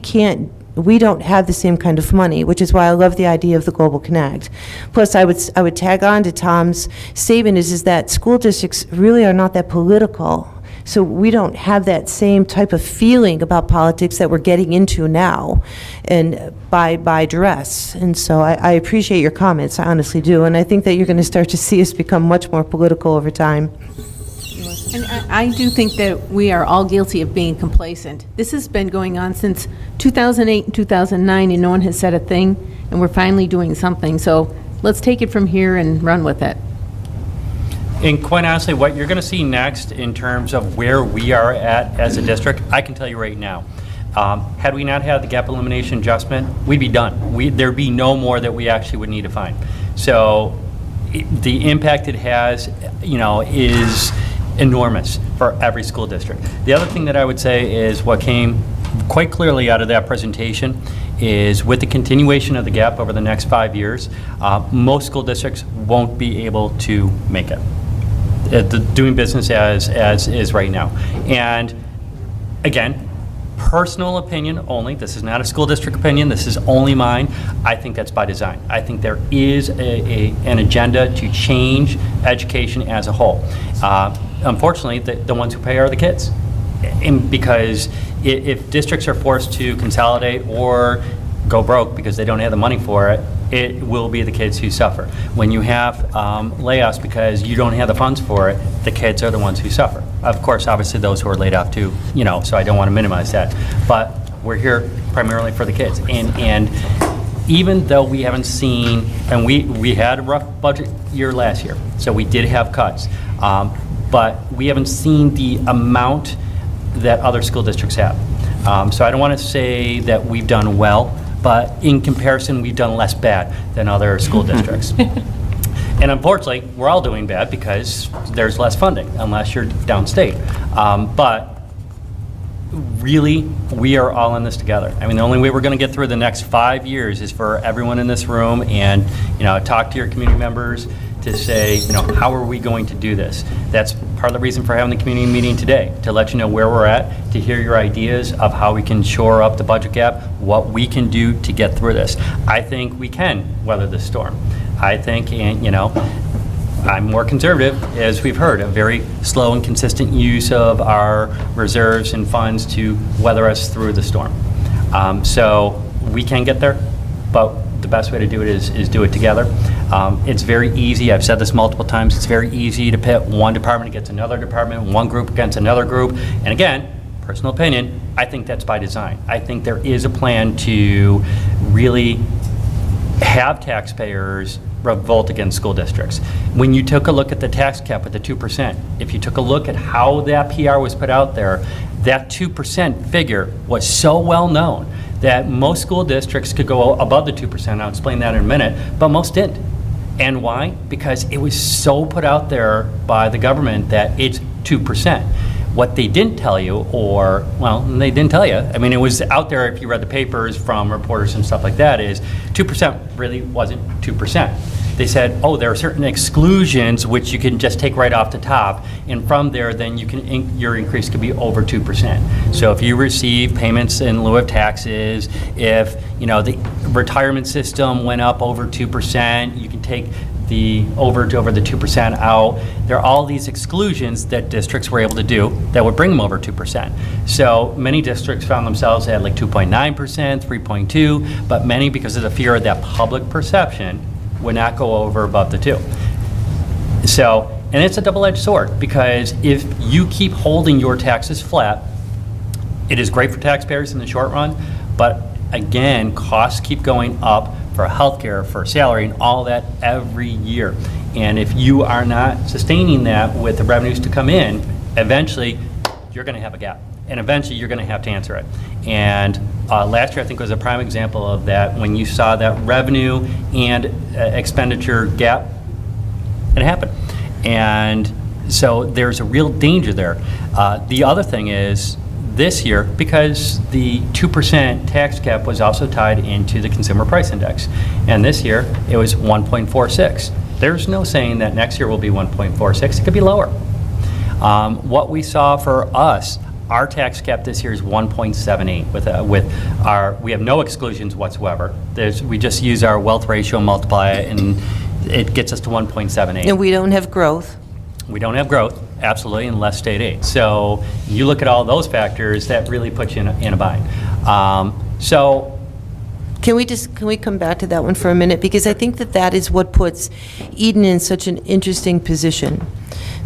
don't have the same kind of money, which is why I love the idea of the Global Connect. Plus, I would tag on to Tom's statement is that school districts really are not that political. So we don't have that same type of feeling about politics that we're getting into now, and by duress. And so I appreciate your comments, I honestly do, and I think that you're going to start to see us become much more political over time. And I do think that we are all guilty of being complacent. This has been going on since 2008 and 2009, and no one has said a thing, and we're finally doing something. So let's take it from here and run with it. And quite honestly, what you're going to see next in terms of where we are at as a district, I can tell you right now. Had we not had the gap elimination adjustment, we'd be done. There'd be no more that we actually would need to find. So the impact it has, is enormous for every school district. The other thing that I would say is what came quite clearly out of that presentation is with the continuation of the gap over the next 5 years, most school districts won't be able to make it. Doing business as is right now. And again, personal opinion only, this is not a school district opinion, this is only mine, I think that's by design. I think there is an agenda to change education as a whole. Unfortunately, the ones who pay are the kids. And because if districts are forced to consolidate or go broke because they don't have the money for it, it will be the kids who suffer. When you have layoffs because you don't have the funds for it, the kids are the ones who suffer. Of course, obviously those who are laid off too, so I don't want to minimize that. But we're here primarily for the kids. And even though we haven't seen, and we had a rough budget year last year, so we did have cuts, but we haven't seen the amount that other school districts have. So I don't want to say that we've done well, but in comparison, we've done less bad than other school districts. And unfortunately, we're all doing bad because there's less funding, unless you're downstate. But really, we are all in this together. I mean, the only way we're going to get through the next 5 years is for everyone in this room and, talk to your community members to say, how are we going to do this? That's part of the reason for having the community meeting today, to let you know where we're at, to hear your ideas of how we can shore up the budget gap, what we can do to get through this. I think we can weather this storm. I think, I'm more conservative, as we've heard, a very slow and consistent use of our reserves and funds to weather us through the storm. So we can get there, but the best way to do it is do it together. It's very easy, I've said this multiple times, it's very easy to pit one department against another department, one group against another group. And again, personal opinion, I think that's by design. I think there is a plan to really have taxpayers revolt against school districts. When you took a look at the tax cap at the 2%, if you took a look at how that PR was put out there, that 2% figure was so well known that most school districts could go above the 2%. I'll explain that in a minute, but most didn't. And why? Because it was so put out there by the government that it's 2%. What they didn't tell you, they didn't tell you. I mean, it was out there if you read the papers from reporters and stuff like that, is 2% really wasn't 2%. they said, oh, there are certain exclusions which you can just take right off the top, and from there, then you can, your increase could be over 2%. So if you receive payments in lieu of taxes, if, the retirement system went up over 2%, you can take the overage over the 2% out. There are all these exclusions that districts were able to do that would bring them over 2%. So many districts found themselves at like 2.9%, 3.2, but many, because of the fear of that public perception, would not go over above the 2. So, and it's a double-edged sword, because if you keep holding your taxes flat, it is great for taxpayers in the short run, but again, costs keep going up for healthcare, for salary, and all that every year. And if you are not sustaining that with the revenues to come in, eventually you're going to have a gap, and eventually you're going to have to answer it. And last year, I think, was a prime example of that, when you saw that revenue and expenditure gap. It happened. And so there's a real danger there. The other thing is, this year, because the 2% tax cap was also tied into the Consumer Price Index, and this year it was 1.46. There's no saying that next year will be 1.46. It could be lower. What we saw for us, our tax cap this year is 1.78. We have no exclusions whatsoever. We just use our wealth ratio, multiply it, and it gets us to 1.78. And we don't have growth. We don't have growth, absolutely, and less state aid. So you look at all those factors, that really puts you in a bind. So Can we come back to that one for a minute? Because I think that is what puts Eden in such an interesting position.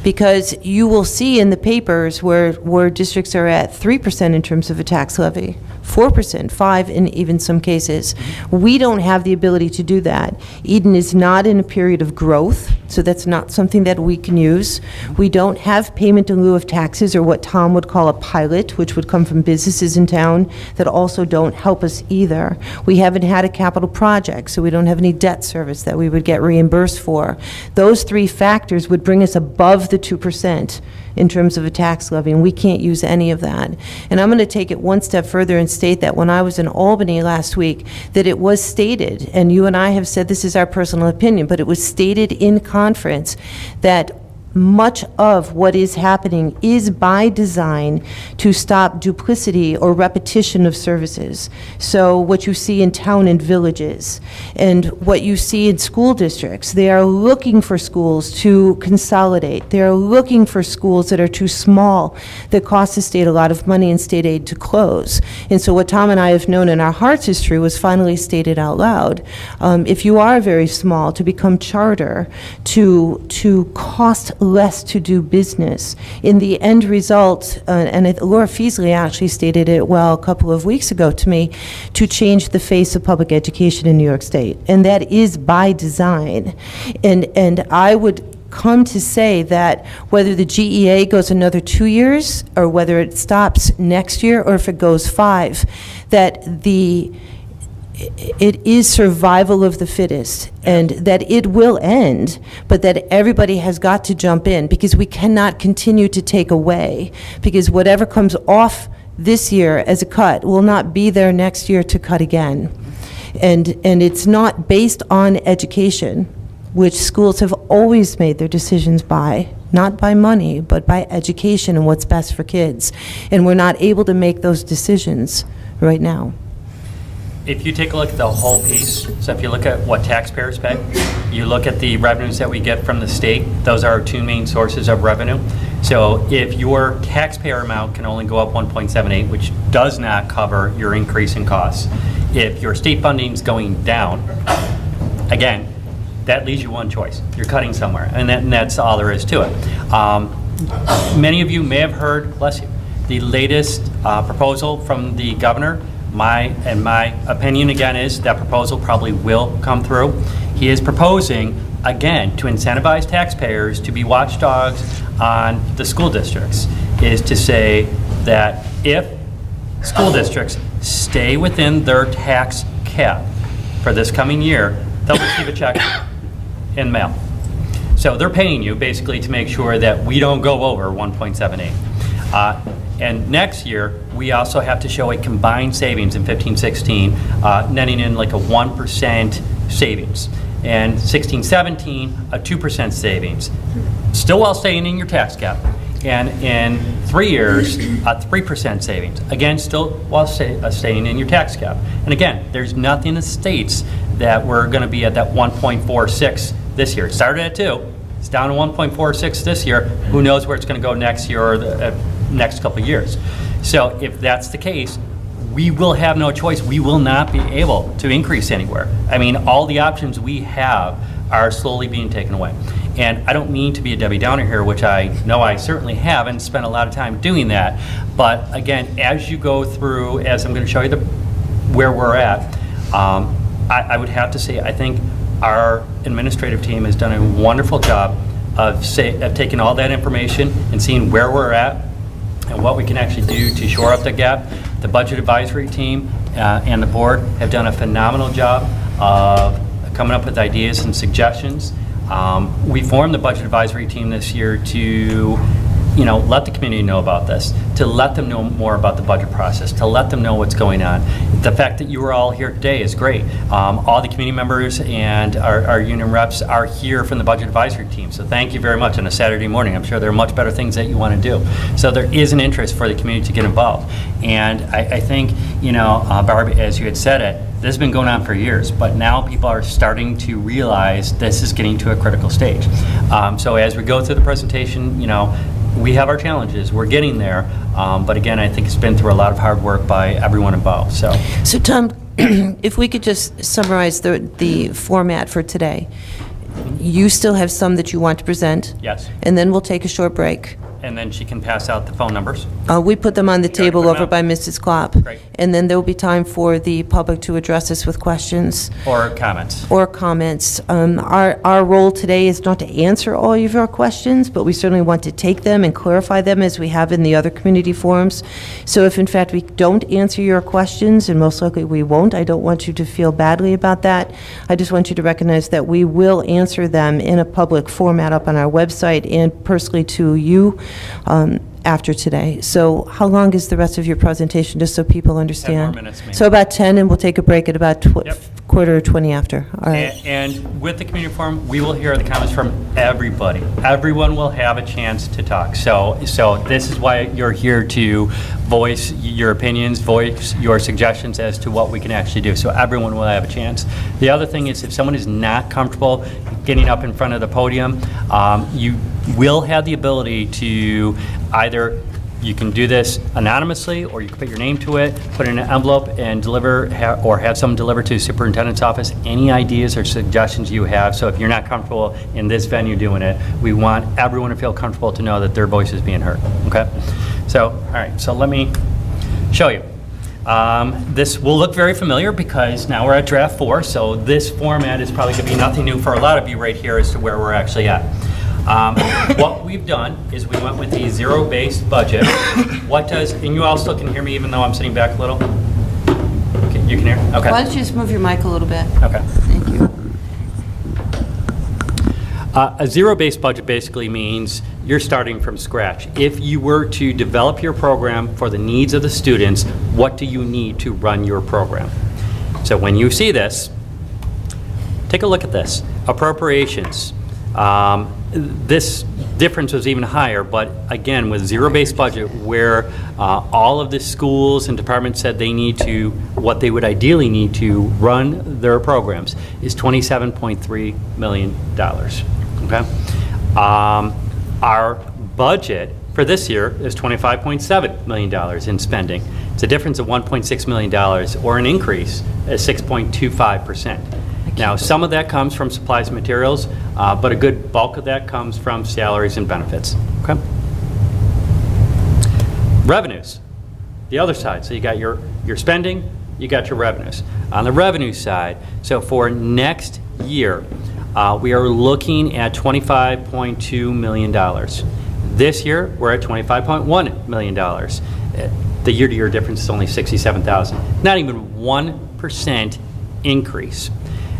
Because you will see in the papers where districts are at 3% in terms of a tax levy, 4%, 5% in even some cases. We don't have the ability to do that. Eden is not in a period of growth, so that's not something that we can use. We don't have payment in lieu of taxes, or what Tom would call a pilot, which would come from businesses in town that also don't help us either. We haven't had a capital project, so we don't have any debt service that we would get reimbursed for. Those three factors would bring us above the 2% in terms of a tax levy, and we can't use any of that. And I'm going to take it one step further and state that when I was in Albany last week, that it was stated, and you and I have said this is our personal opinion, but it was stated in conference that much of what is happening is by design to stop duplicity or repetition of services. So what you see in town and villages, and what you see in school districts, they are looking for schools to consolidate. They are looking for schools that are too small, that cost the state a lot of money and state aid to close. And so what Tom and I have known in our heart's history was finally stated out loud. If you are very small, to become charter, to cost less to do business. In the end result, and Laura Feasley actually stated it well a couple of weeks ago to me, to change the face of public education in New York State. And that is by design. And I would come to say that whether the GEA goes another 2 years, or whether it stops next year, or if it goes 5, that it is survival of the fittest, and that it will end, but that everybody has got to jump in, because we cannot continue to take away, because whatever comes off this year as a cut will not be there next year to cut again. And it's not based on education, which schools have always made their decisions by, not by money, but by education and what's best for kids. And we're not able to make those decisions right now. if you take a look at the whole piece, so if you look at what taxpayers pay, you look at the revenues that we get from the state, those are our two main sources of revenue. So if your taxpayer amount can only go up 1.78, which does not cover your increase in costs, if your state funding is going down, again, that leaves you one choice. You're cutting somewhere, and that's all there is to it. Many of you may have heard, bless you, the latest proposal from the governor. My opinion, again, is that proposal probably will come through. He is proposing, again, to incentivize taxpayers to be watchdogs on the school districts, is to say that if school districts stay within their tax cap for this coming year, they'll receive a check in mail. So they're paying you basically to make sure that we don't go over 1.78. And next year, we also have to show a combined savings in 15-16, netting in like a 1% savings. and 16-17, a 2% savings, still while staying in your tax cap. And in 3 years, a 3% savings, again, still while staying in your tax cap. And again, there's nothing that states that we're going to be at that 1.46 this year. It started at 2. It's down to 1.46 this year. Who knows where it's going to go next year or the next couple of years. So if that's the case, we will have no choice. We will not be able to increase anywhere. I mean, all the options we have are slowly being taken away. And I don't mean to be a Debbie Downer here, which I know I certainly have and spent a lot of time doing that. But again, as you go through, as I'm going to show you where we're at, I would have to say I think our administrative team has done a wonderful job of taking all that information and seeing where we're at and what we can actually do to shore up the gap. The budget advisory team and the board have done a phenomenal job of coming up with ideas and suggestions. We formed the budget advisory team this year to, let the community know about this, to let them know more about the budget process, to let them know what's going on. The fact that you are all here today is great. All the community members and our union reps are here from the budget advisory team, so thank you very much on a Saturday morning. I'm sure there are much better things that you want to do. So there is an interest for the community to get involved. And I think, Barb, as you had said it, this has been going on for years, but now people are starting to realize this is getting to a critical stage. So as we go through the presentation, we have our challenges. We're getting there. But again, I think it's been through a lot of hard work by everyone involved. So Tom, if we could just summarize the format for today. You still have some that you want to present? Yes. And then we'll take a short break. And then she can pass out the phone numbers. We put them on the table put them over out? by Mrs. Klopp. Great. And then there will be time for the public to address us with questions Or comments. or comments. Our role today is not to answer all of your questions, but we certainly want to take them and clarify them as we have in the other community forums. So if in fact we don't answer your questions, and most likely we won't, I don't want you to feel badly about that. I just want you to recognize that we will answer them in a public format up on our website and personally to you after today. So how long is the rest of your presentation, just so people understand? 10 more minutes, maybe. So about 10, and we'll take a break at about quarter or 20 after. All right. And with the community forum, we will hear the comments from everybody. Everyone will have a chance to talk. So this is why you're here, to voice your opinions, voice your suggestions as to what we can actually do. So everyone will have a chance. The other thing is, if someone is not comfortable getting up in front of the podium, you will have the ability to either, you can do this anonymously, or you can put your name to it, put it in an envelope, and deliver, or have someone deliver to the superintendent's office any ideas or suggestions you have. So if you're not comfortable in this venue doing it, we want everyone to feel comfortable to know that their voice is being heard, okay? So, all right, so let me show you. This will look very familiar because now we're at draft 4, so this format is probably going to be nothing new for a lot of you right here as to where we're actually at. What we've done is we went with the zero-based budget. What does, and you all still can hear me even though I'm sitting back a little? Okay, you can hear? Okay. Why don't you just move your mic a little bit? Okay. Thank you. A zero-based budget basically means you're starting from scratch. If you were to develop your program for the needs of the students, what do you need to run your program? So when you see this, take a look at this. Appropriations. This difference was even higher, but again, with zero-based budget, where all of the schools and departments said they need to, what they would ideally need to run their programs, is $27.3 million, okay? Our budget for this year is $25.7 million in spending. It's a difference of $1.6 million, or an increase of 6.25%. Now, some of that comes from supplies and materials, but a good bulk of that comes from salaries and benefits. Okay. Revenues, the other side. So you got your spending, you got your revenues. On the revenue side, so for next year, we are looking at $25.2 million. This year, we're at $25.1 million. The year-to-year difference is only $67,000. Not even 1% increase.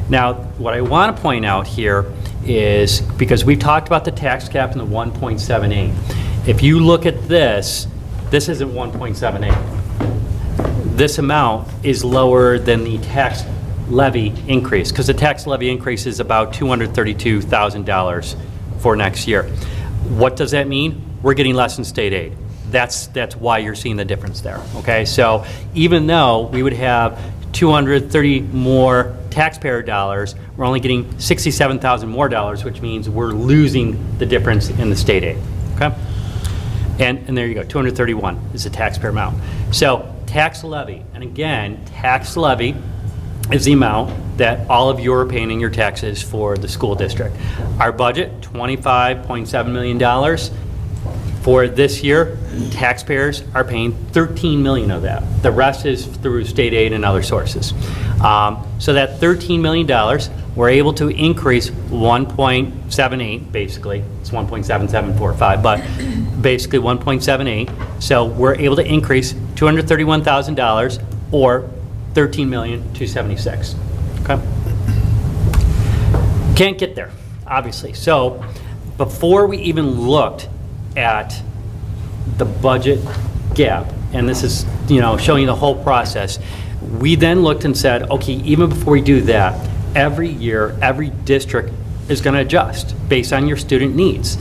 Now, what I want to point out here is, because we've talked about the tax cap and the 1.78. If you look at this, this isn't 1.78. This amount is lower than the tax levy increase, because the tax levy increase is about $232,000 for next year. What does that mean? We're getting less in state aid. That's why you're seeing the difference there, okay? So even though we would have 230 more taxpayer dollars, we're only getting 67,000 more dollars, which means we're losing the difference in the state aid, okay? And there you go, 231 is the taxpayer amount. So tax levy, and again, tax levy is the amount that all of you are paying in your taxes for the school district. Our budget, $25.7 million. For this year, taxpayers are paying $13 million of that. The rest is through state aid and other sources. So that $13 million, we're able to increase 1.78, basically. It's 1.7745, but basically 1.78. So we're able to increase $231,000 or $13,276,000. Okay? Can't get there, obviously. So before we even looked at the budget gap, and this is, showing you the whole process, we then looked and said, okay, even before we do that, every year, every district is going to adjust based on your student needs.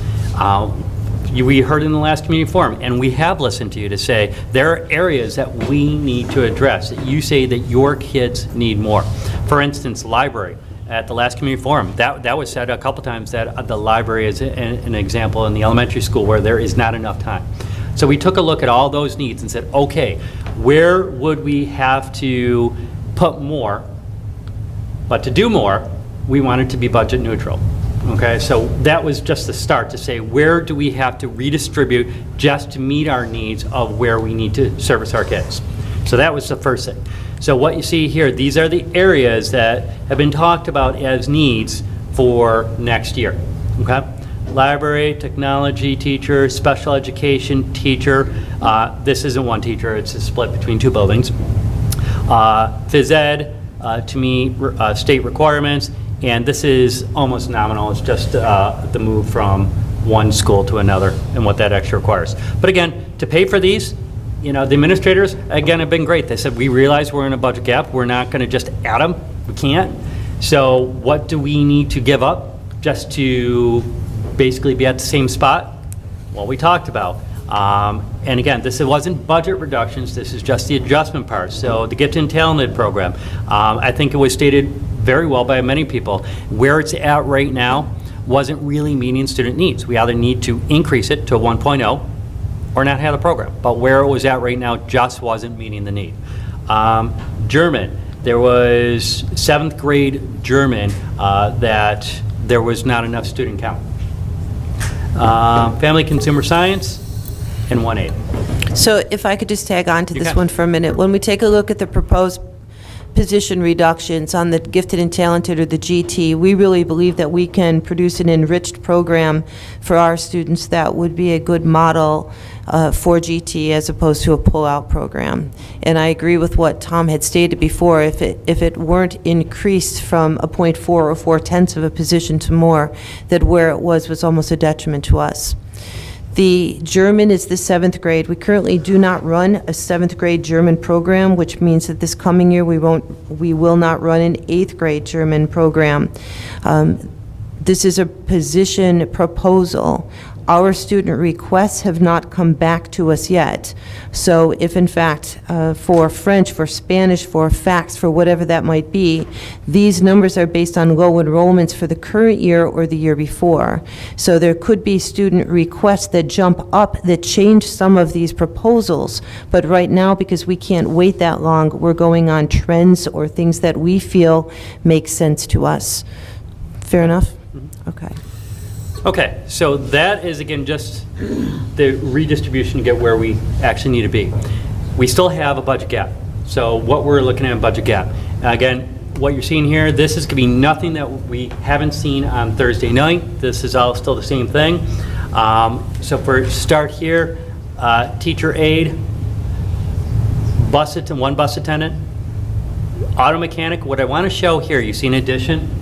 We heard in the last community forum, and we have listened to you to say there are areas that we need to address, that you say that your kids need more. For instance, library. At the last community forum, that was said a couple times, that the library is an example in the elementary school where there is not enough time. So we took a look at all those needs and said, okay, where would we have to put more? But to do more, we wanted to be budget neutral. Okay, so that was just the start to say, where do we have to redistribute just to meet our needs of where we need to service our kids? So that was the first thing. So what you see here, these are the areas that have been talked about as needs for next year, okay? Library, technology teacher, special education teacher. This isn't one teacher, it's a split between two buildings. Phys ed to meet state requirements, and this is almost nominal. It's just the move from one school to another and what that extra requires. But again, to pay for these, the administrators, again, have been great. They said, we realize we're in a budget gap. We're not going to just add them. We can't. So what do we need to give up just to basically be at the same spot? Well, we talked about. And again, this wasn't budget reductions. This is just the adjustment part. So the Gifted and Talented program, I think it was stated very well by many people. Where it's at right now wasn't really meeting student needs. We either need to increase it to a 1.0 or not have the program. But where it was at right now just wasn't meeting the need. German, there was 7th grade German that there was not enough student count. Family Consumer Science, and 1.8. So if I could just tag on to You this can. one for a minute. When we take a look at the proposed position reductions on the Gifted and Talented, or the GT, we really believe that we can produce an enriched program for our students that would be a good model for GT as opposed to a pull-out program. And I agree with what Tom had stated before. If it weren't increased from a 0.4 or 0.4 of a position to more, that where it was almost a detriment to us. The German is the 7th grade. We currently do not run a 7th grade German program, which means that this coming year we will not run an 8th grade German program. This is a position proposal. Our student requests have not come back to us yet. So if in fact for French, for Spanish, for FACS, for whatever that might be, these numbers are based on low enrollments for the current year or the year before. So there could be student requests that jump up that change some of these proposals. But right now, because we can't wait that long, we're going on trends or things that we feel make sense to us. Fair enough? Okay. Okay, so that is, again, just the redistribution to get where we actually need to be. We still have a budget gap. So what we're looking at a budget gap. Again, what you're seeing here, this is going to be nothing that we haven't seen on Thursday night. This is all still the same thing. So for start here, teacher aide, one bus attendant, auto mechanic. What I want to show here, you see an addition?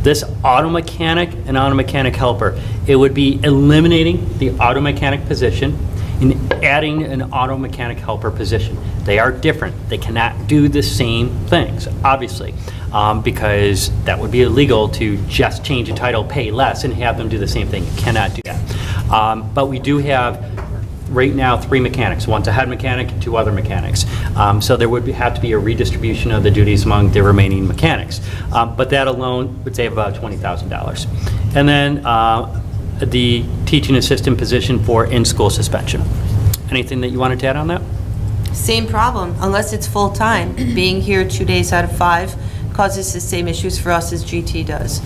This auto mechanic and auto mechanic helper, it would be eliminating the auto mechanic position in adding an auto mechanic helper position. They are different. They cannot do the same things, obviously, because that would be illegal to just change a title, pay less, and have them do the same thing. You cannot do that. But we do have right now 3 mechanics. One's a head mechanic and 2 other mechanics. So there would have to be a redistribution of the duties among the remaining mechanics. But that alone would save about $20,000. And then the teaching assistant position for in-school suspension. Anything that you wanted to add on that? Same problem, unless it's full-time. Being here 2 days out of 5 causes the same issues for us as GT does.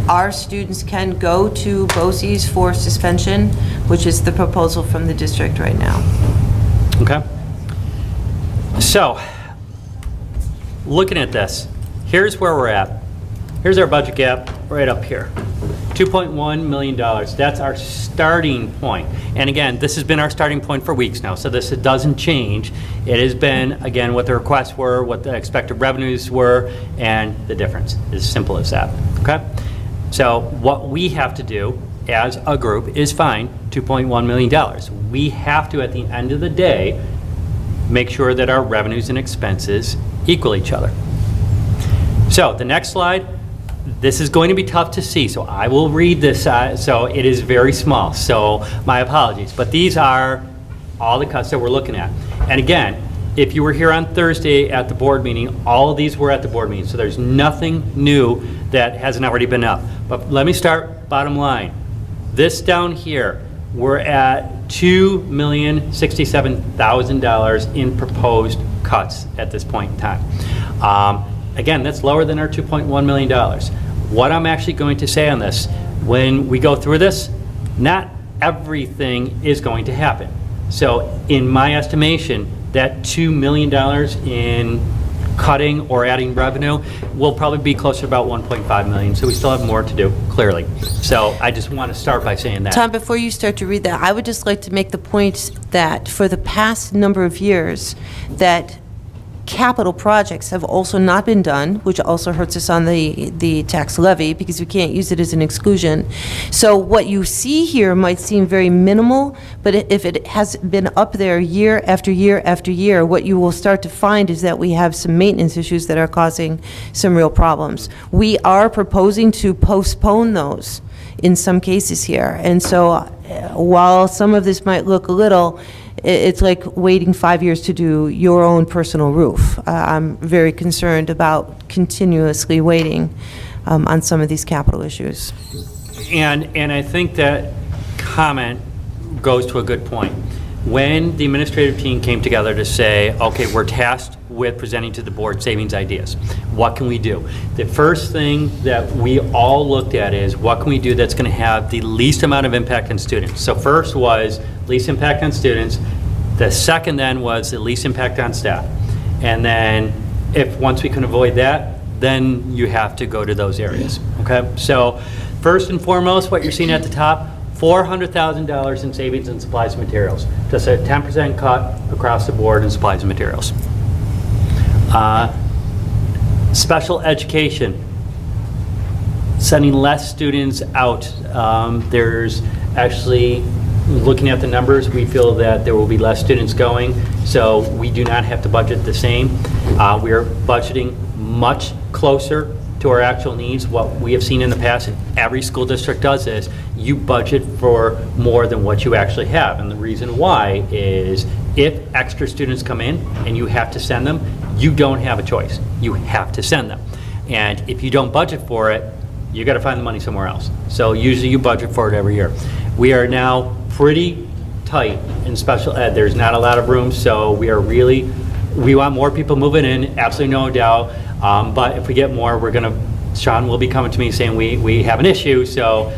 Our students can go to BOCES for suspension, which is the proposal from the district right now. Okay. So, looking at this, here's where we're at. Here's our budget gap right up here. $2.1 million. That's our starting point. And again, this has been our starting point for weeks now, so this doesn't change. It has been, again, what the requests were, what the expected revenues were, and the difference. As simple as that. Okay? So what we have to do as a group is find $2.1 million. We have to, at the end of the day, make sure that our revenues and expenses equal each other. So the next slide, this is going to be tough to see, so I will read this, so it is very small, so my apologies. But these are all the cuts that we're looking at. And again, if you were here on Thursday at the board meeting, all of these were at the board meeting, so there's nothing new that hasn't already been up. But let me start bottom line. This down here, we're at $2,067,000 in proposed cuts at this point in time. Again, that's lower than our $2.1 million. What I'm actually going to say on this, when we go through this, not everything is going to happen. So in my estimation, that $2 million in cutting or adding revenue will probably be closer to about 1.5 million. So we still have more to do, clearly. So I just want to start by saying that. Tom, before you start to read that, I would just like to make the point that for the past number of years, that capital projects have also not been done, which also hurts us on the tax levy because we can't use it as an exclusion. So what you see here might seem very minimal, but if it has been up there year after year after year, what you will start to find is that we have some maintenance issues that are causing some real problems. We are proposing to postpone those in some cases here. And so while some of this might look a little, it's like waiting 5 years to do your own personal roof. I'm very concerned about continuously waiting on some of these capital issues. And I think that comment goes to a good point. When the administrative team came together to say, okay, we're tasked with presenting to the board savings ideas, what can we do? The first thing that we all looked at is what can we do that's going to have the least amount of impact on students. So first was least impact on students. The second then was the least impact on staff. And then if once we can avoid that, then you have to go to those areas. Okay? So first and foremost, what you're seeing at the top, $400,000 in savings in supplies and materials. Just a 10% cut across the board in supplies and materials. Special education, sending less students out. There's actually, looking at the numbers, we feel that there will be less students going, so we do not have to budget the same. We are budgeting much closer to our actual needs. What we have seen in the past, and every school district does this, you budget for more than what you actually have. And the reason why is if extra students come in and you have to send them, you don't have a choice. You have to send them. And if you don't budget for it, you got to find the money somewhere else. So usually you budget for it every year. We are now pretty tight in special ed. There's not a lot of room, so we want more people moving in, absolutely no doubt. But if we get more, Sean will be coming to me saying we have an issue, so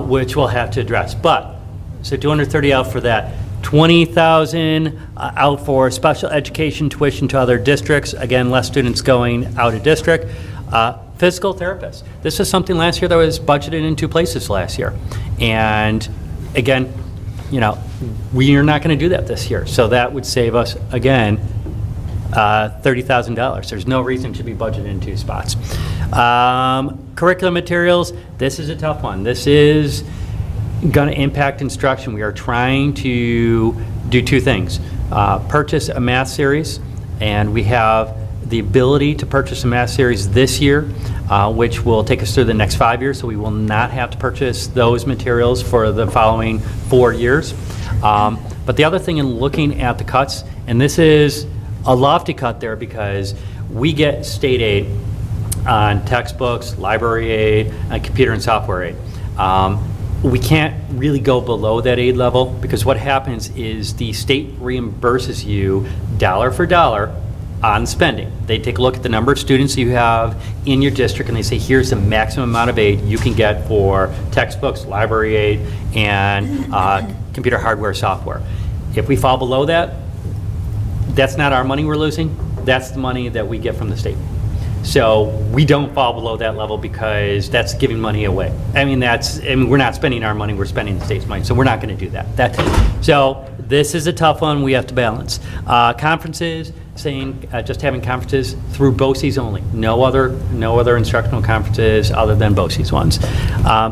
which we'll have to address. But, so 230 out for that. 20,000 out for special education tuition to other districts. Again, less students going out of district. Physical therapists. This is something last year that was budgeted in 2 places last year. And again, we are not going to do that this year. So that would save us, again, $30,000. There's no reason to be budgeted in 2 spots. Curriculum materials, this is a tough one. This is going to impact instruction. We are trying to do two things. Purchase a math series, and we have the ability to purchase a math series this year, which will take us through the next 5 years, so we will not have to purchase those materials for the following 4 years. But the other thing in looking at the cuts, and this is a lofty cut there because we get state aid on textbooks, library aid, and computer and software aid. We can't really go below that aid level because what happens is the state reimburses you dollar for dollar on spending. They take a look at the number of students you have in your district and they say, here's the maximum amount of aid you can get for textbooks, library aid, and computer hardware, software. If we fall below that, that's not our money we're losing. That's the money that we get from the state. So we don't fall below that level because that's giving money away. I mean, we're not spending our money, we're spending the state's money, so we're not going to do that. So this is a tough one we have to balance. Conferences, just having conferences through BOCES only. No other instructional conferences other than BOCES ones.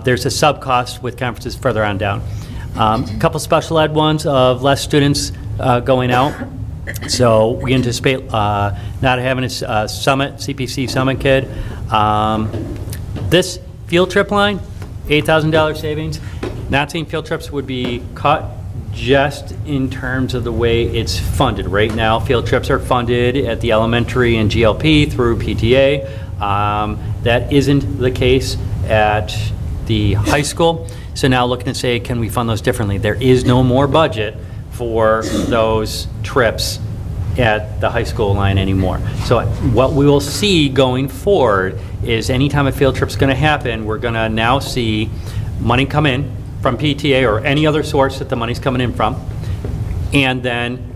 There's a sub-cost with conferences further on down. A couple special ed ones of less students going out. So we anticipate not having a CPC summit kid. This field trip line, $8,000 savings. Not saying field trips would be cut, just in terms of the way it's funded. Right now, field trips are funded at the elementary and GLP through PTA. That isn't the case at the high school. So now looking to say, can we fund those differently? There is no more budget for those trips at the high school line anymore. So what we will see going forward is anytime a field trip's going to happen, we're going to now see money come in from PTA or any other source that the money's coming in from, and then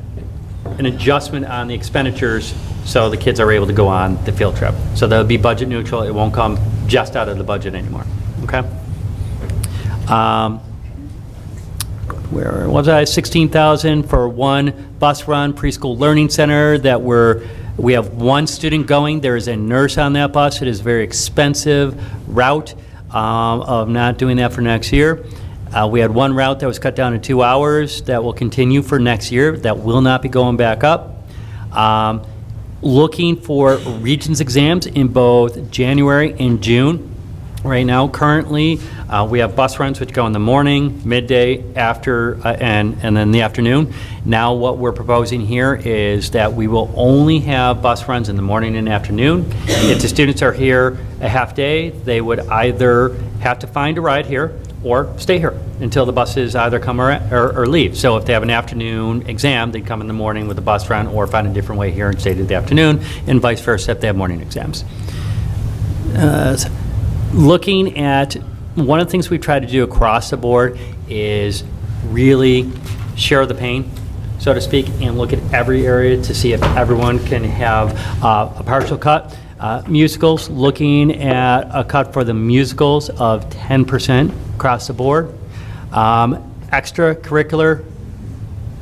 an adjustment on the expenditures so the kids are able to go on the field trip. So that'll be budget neutral. It won't come just out of the budget anymore. Okay? Where was I? $16,000 for one bus run preschool learning center that we have one student going. There is a nurse on that bus. It is a very expensive route of not doing that for next year. We had one route that was cut down to 2 hours that will continue for next year. That will not be going back up. Looking for Regents exams in both January and June. Right now, currently, we have bus runs which go in the morning, midday, after, and then the afternoon. Now what we're proposing here is that we will only have bus runs in the morning and afternoon. If the students are here a half day, they would either have to find a ride here or stay here until the buses either come or leave. So if they have an afternoon exam, they'd come in the morning with a bus run or find a different way here and stay to the afternoon, and vice versa if they have morning exams. Looking at one of the things we've tried to do across the board is really share the pain, so to speak, and look at every area to see if everyone can have a partial cut. Musicals, looking at a cut for the musicals of 10% across the board. Extracurricular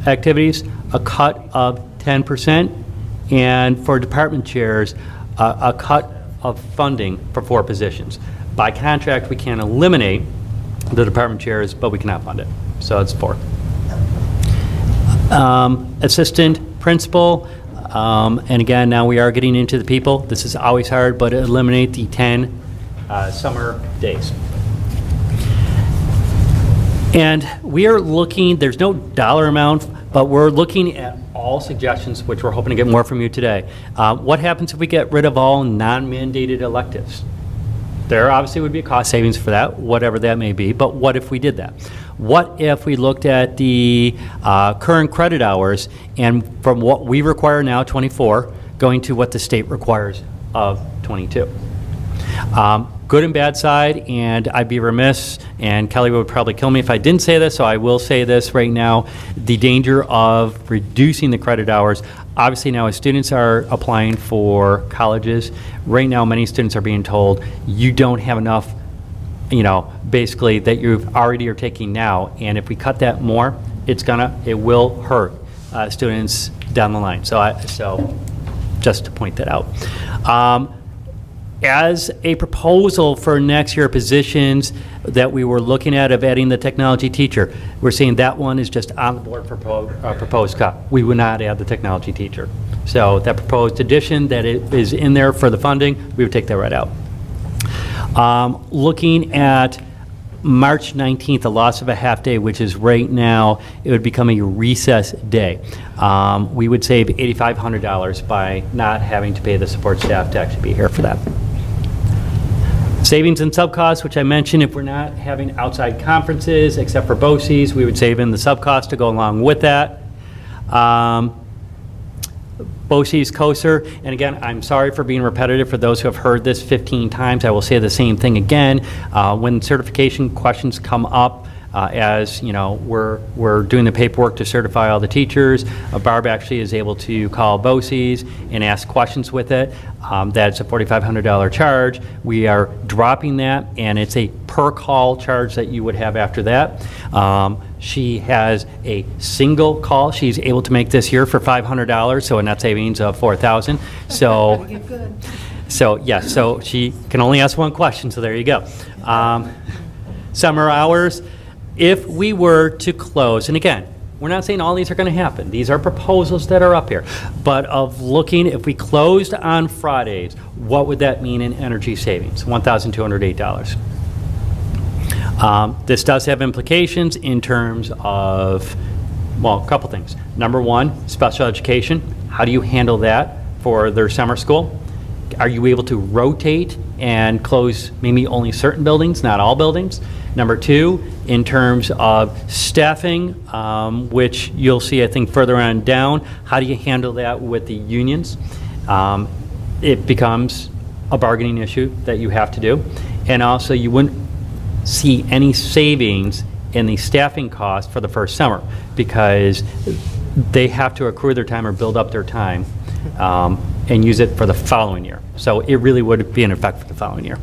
activities, a cut of 10%. And for department chairs, a cut of funding for 4 positions. By contract, we can eliminate the department chairs, but we cannot fund it. So it's 4. Assistant principal, and again, now we are getting into the people. This is always hard, but eliminate the 10 summer days. And we are looking, there's no dollar amount, but we're looking at all suggestions, which we're hoping to get more from you today. What happens if we get rid of all non-mandated electives? There obviously would be a cost savings for that, whatever that may be, but what if we did that? What if we looked at the current credit hours and from what we require now, 24, going to what the state requires of 22? Good and bad side, and I'd be remiss, and Kelly would probably kill me if I didn't say this, so I will say this right now, the danger of reducing the credit hours. Obviously now as students are applying for colleges, right now many students are being told you don't have enough, basically that you already are taking now, and if we cut that more, it will hurt students down the line. So just to point that out. As a proposal for next year positions that we were looking at of adding the technology teacher, we're saying that one is just on the board proposed cut. We would not add the technology teacher. So that proposed addition that is in there for the funding, we would take that right out. Looking at March 19th, a loss of a half day, which is right now, it would become a recess day. We would save $8,500 by not having to pay the support staff to actually be here for that. Savings in sub-costs, which I mentioned, if we're not having outside conferences, except for BOCES, we would save in the sub-cost to go along with that. BOCES, COSER, and again, I'm sorry for being repetitive for those who have heard this 15 times. I will say the same thing again. When certification questions come up, as you know, we're doing the paperwork to certify all the teachers. Barb actually is able to call BOCES and ask questions with it. That's a $4,500 charge. We are dropping that, and it's a per call charge that you would have after that. She has a single call she's able to make this year for $500, so a net savings of $4,000. So yes, so she can only ask one question, so there you go. Summer hours, if we were to close, and again, we're not saying all these are going to happen. These are proposals that are up here. But of looking, if we closed on Fridays, what would that mean in energy savings? $1,208. This does have implications in terms of, well, a couple things. Number one, special education. How do you handle that for their summer school? Are you able to rotate and close maybe only certain buildings, not all buildings? Number two, in terms of staffing, which you'll see, I think, further on down, how do you handle that with the unions? It becomes a bargaining issue that you have to do. And also, you wouldn't see any savings in the staffing cost for the first summer because they have to accrue their time or build up their time and use it for the following year. So it really would be in effect for the following year.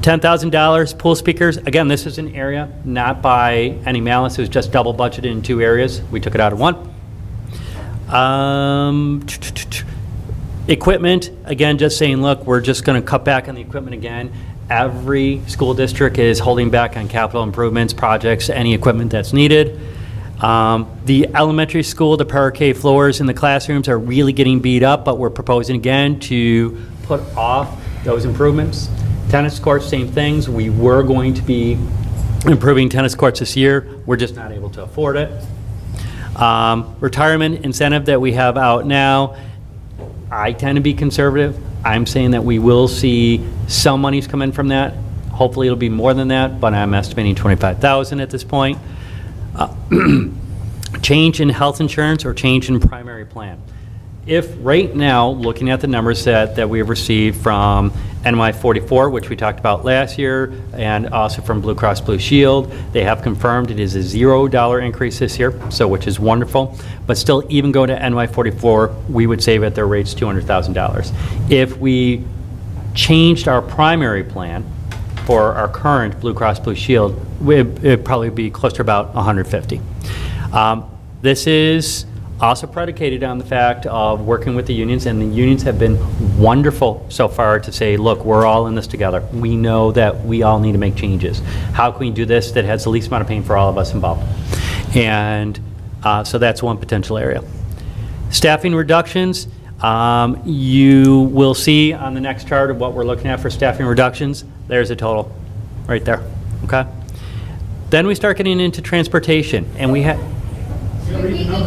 $10,000 pool speakers. Again, this is an area not by any malice. It was just double budgeted in two areas. We took it out of one. Equipment, again, just saying, look, we're just going to cut back on the equipment again. Every school district is holding back on capital improvements, projects, any equipment that's needed. The elementary school, the parquet floors in the classrooms are really getting beat up, but we're proposing again to put off those improvements. Tennis courts, same things. We were going to be improving tennis courts this year. We're just not able to afford it. Retirement incentive that we have out now, I tend to be conservative. I'm saying that we will see some monies come in from that. Hopefully it'll be more than that, but I'm estimating $25,000 at this point. Change in health insurance or change in primary plan. If right now, looking at the numbers that we have received from NY44, which we talked about last year, and also from Blue Cross Blue Shield, they have confirmed it is a $0 increase this year, so which is wonderful. But still, even going to NY44, we would save at their rates $200,000. If we changed our primary plan for our current Blue Cross Blue Shield, it'd probably be close to about $150,000. This is also predicated on the fact of working with the unions, and the unions have been wonderful so far to say, look, we're all in this together. We know that we all need to make changes. How can we do this that has the least amount of pain for all of us involved? And so that's one potential area. Staffing reductions, you will see on the next chart of what we're looking at for staffing reductions. There's a total right there, okay? Then we start getting into transportation, and we have... You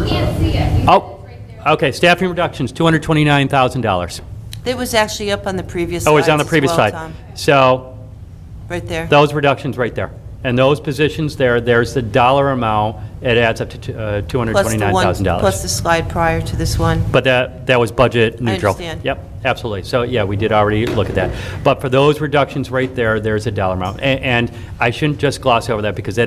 can't see it. Oh, okay, staffing reductions, $229,000. It was actually up on the previous Oh, it's on the slides as previous well, slide. Tom. So Right there. those reductions right there. And those positions there, there's the dollar amount, it adds up to $229,000. Plus the slide prior to this one. But that was budget neutral. understand. Yep, absolutely. So, yeah, we did already look at that. But for those reductions right there, there's a dollar amount. And I shouldn't just gloss over that because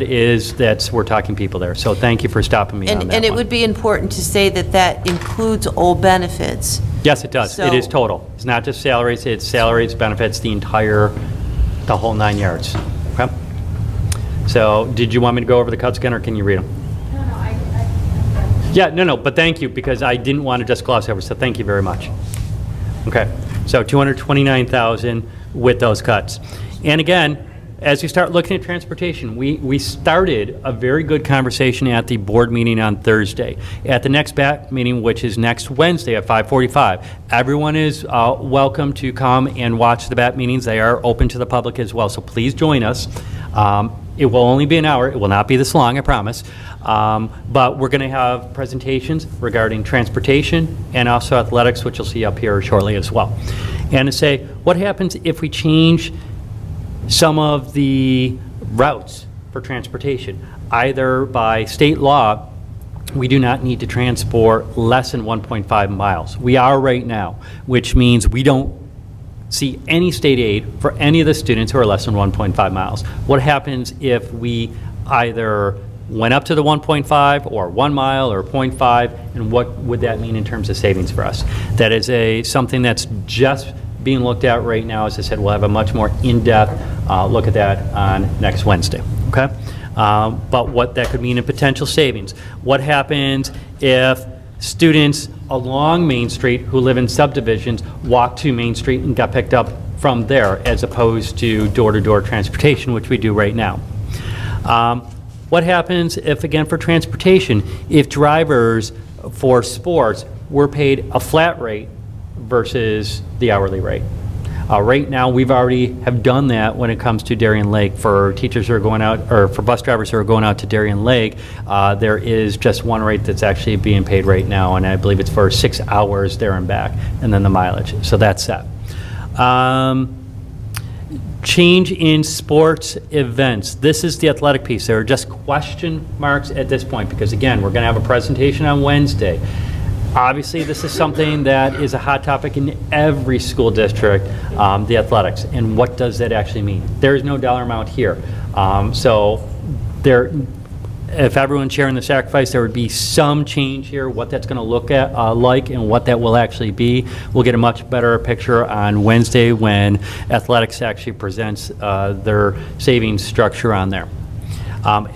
we're talking people there. So thank you for stopping me on that And it one. would be important to say that that includes all benefits. Yes, it does. It is So- total. It's not just salaries, it's salaries, benefits, the whole 9 yards. Okay? So, did you want me to go over the cuts again, or can you read them? No, I Yeah, no, but thank you, because I didn't want to just gloss over, so thank you very much. Okay. So 229,000 with those cuts. And again, as you start looking at transportation, we started a very good conversation at the board meeting on Thursday. At the next BAT meeting, which is next Wednesday at 5:45, everyone is welcome to come and watch the BAT meetings. They are open to the public as well, so please join us. It will only be an hour. It will not be this long, I promise. But we're going to have presentations regarding transportation and also athletics, which you'll see up here shortly as well. And to say, what happens if we change some of the routes for transportation? Either by state law, we do not need to transport less than 1.5 miles. We are right now, which means we don't see any state aid for any of the students who are less than 1.5 miles. What happens if we either went up to the 1.5 or 1 mile or 0.5, and what would that mean in terms of savings for us? That is something that's just being looked at right now. As I said, we'll have a much more in-depth look at that on next Wednesday, okay? But what that could mean in potential savings. What happens if students along Main Street who live in subdivisions walk to Main Street and got picked up from there, as opposed to door-to-door transportation, which we do right now? What happens if, again, for transportation, if drivers for sports were paid a flat rate versus the hourly rate? Right now, we've already have done that when it comes to Darien Lake. For teachers who are going out, or for bus drivers who are going out to Darien Lake, there is just one rate that's actually being paid right now, and I believe it's for 6 hours there and back, and then the mileage. So that's set. Change in sports events. This is the athletic piece. There are just question marks at this point, because again, we're going to have a presentation on Wednesday. Obviously, this is something that is a hot topic in every school district, the athletics, and what does that actually mean? There is no dollar amount here. So there, if everyone's sharing the sacrifice, there would be some change here, what that's going to look at like and what that will actually be. We'll get a much better picture on Wednesday when athletics actually presents their savings structure on there,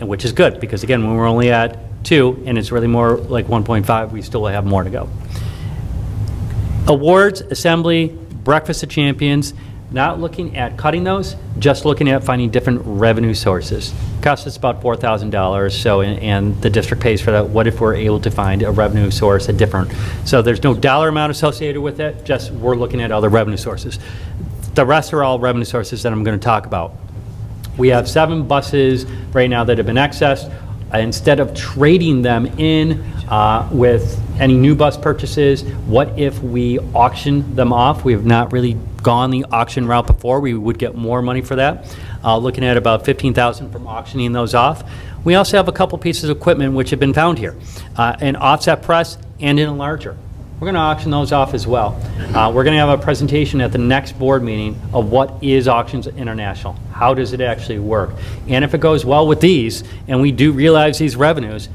which is good, because again, when we're only at 2 and it's really more like 1.5, we still have more to go. Awards, assembly, breakfast of champions, not looking at cutting those, just looking at finding different revenue sources. Costs us about $4,000, so, and the district pays for that. What if we're able to find a revenue source, a different? So there's no dollar amount associated with it, just we're looking at other revenue sources. The rest are all revenue sources that I'm going to talk about. We have 7 buses right now that have been accessed. Instead of trading them in with any new bus purchases, what if we auction them off? We have not really gone the auction route before. We would get more money for that. Looking at about $15,000 from auctioning those off. We also have a couple pieces of equipment which have been found here, an offset press and an enlarger. We're going to auction those off as well. We're going to have a presentation at the next board meeting of what is Auctions International. How does it actually work? And if it goes well with these, and we do realize these revenues,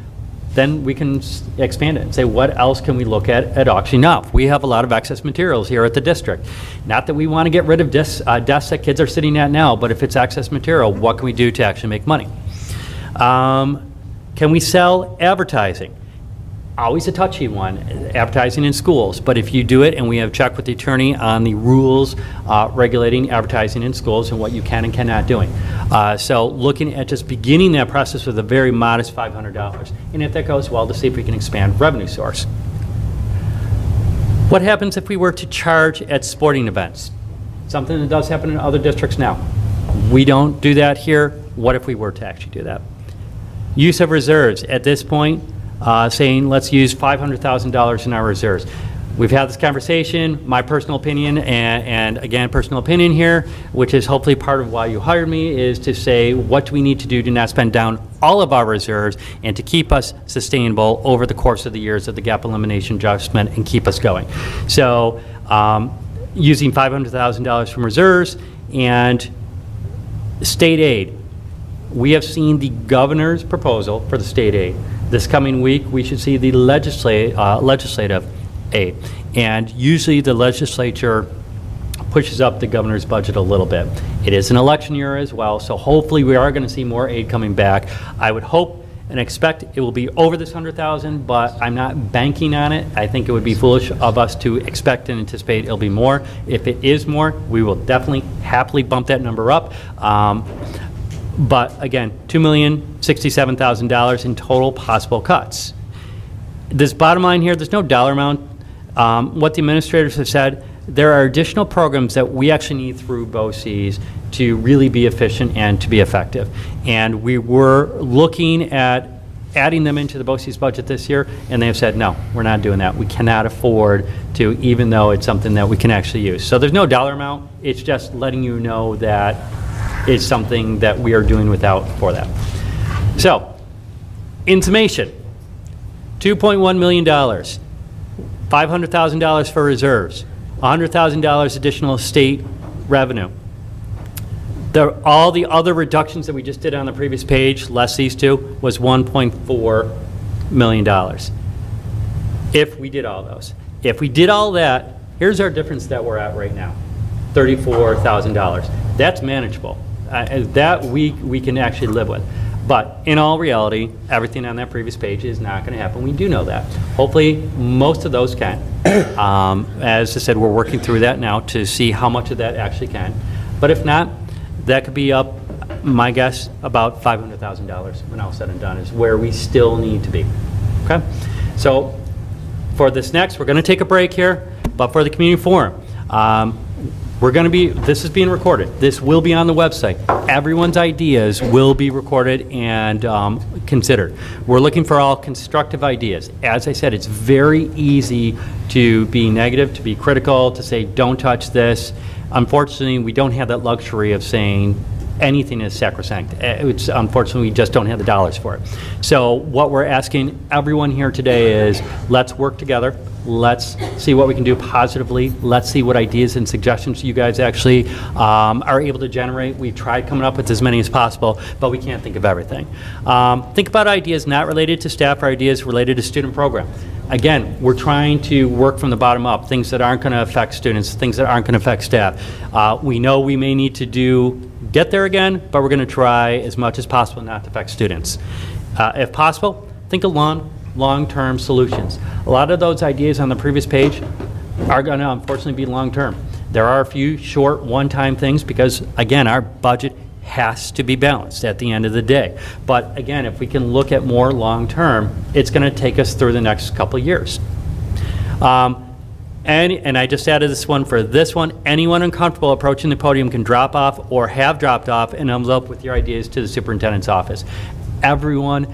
then we can expand it and say, what else can we look at auctioning off? We have a lot of excess materials here at the district. Not that we want to get rid of desks that kids are sitting at now, but if it's excess material, what can we do to actually make money? Can we sell advertising? Always a touchy one, advertising in schools, but if you do it, and we have checked with the attorney on the rules regulating advertising in schools and what you can and cannot doing. So looking at just beginning that process with a very modest $500, and if that goes well, to see if we can expand revenue source. What happens if we were to charge at sporting events? Something that does happen in other districts now. We don't do that here. What if we were to actually do that? Use of reserves. At this point, saying let's use $500,000 in our reserves. We've had this conversation, my personal opinion, and again, personal opinion here, which is hopefully part of why you hired me, is to say what do we need to do to not spend down all of our reserves and to keep us sustainable over the course of the years of the gap elimination adjustment and keep us going. So using $500,000 from reserves and state aid. We have seen the governor's proposal for the state aid. This coming week, we should see the legislative aid. And usually the legislature pushes up the governor's budget a little bit. It is an election year as well, so hopefully we are going to see more aid coming back. I would hope and expect it will be over this 100,000, but I'm not banking on it. I think it would be foolish of us to expect and anticipate it'll be more. If it is more, we will definitely happily bump that number up. But again, $2,067,000 in total possible cuts. This bottom line here, there's no dollar amount. What the administrators have said, there are additional programs that we actually need through BOCES to really be efficient and to be effective. And we were looking at adding them into the BOCES budget this year, and they have said, no, we're not doing that. We cannot afford to, even though it's something that we can actually use. So there's no dollar amount. It's just letting you know that it's something that we are doing without for that. So, in summation, $2.1 million, $500,000 for reserves, $100,000 additional state revenue. All the other reductions that we just did on the previous page, less these two, was $1.4 million. If we did all those. If we did all that, here's our difference that we're at right now, $34,000. That's manageable. That we can actually live with. But in all reality, everything on that previous page is not going to happen. We do know that. Hopefully, most of those can. As I said, we're working through that now to see how much of that actually can. But if not, that could be up, my guess, about $500,000 when all said and done is where we still need to be. Okay? So for this next, we're going to take a break here, but for the community forum, this is being recorded. This will be on the website. Everyone's ideas will be recorded and considered. We're looking for all constructive ideas. As I said, it's very easy to be negative, to be critical, to say, don't touch this. Unfortunately, we don't have that luxury of saying anything is sacrosanct. Unfortunately, we just don't have the dollars for it. So what we're asking everyone here today is, let's work together. Let's see what we can do positively. Let's see what ideas and suggestions you guys actually are able to generate. We've tried coming up with as many as possible, but we can't think of everything. Think about ideas not related to staff or ideas related to student program. Again, we're trying to work from the bottom up, things that aren't going to affect students, things that aren't going to affect staff. We know we may need to get there again, but we're going to try as much as possible not to affect students. If possible, think of long-term solutions. A lot of those ideas on the previous page are going to unfortunately be long-term. There are a few short one-time things because, again, our budget has to be balanced at the end of the day. But again, if we can look at more long-term, it's going to take us through the next couple of years. And I just added this one for this one. Anyone uncomfortable approaching the podium can drop off or have dropped off an envelope with your ideas to the superintendent's office. Everyone,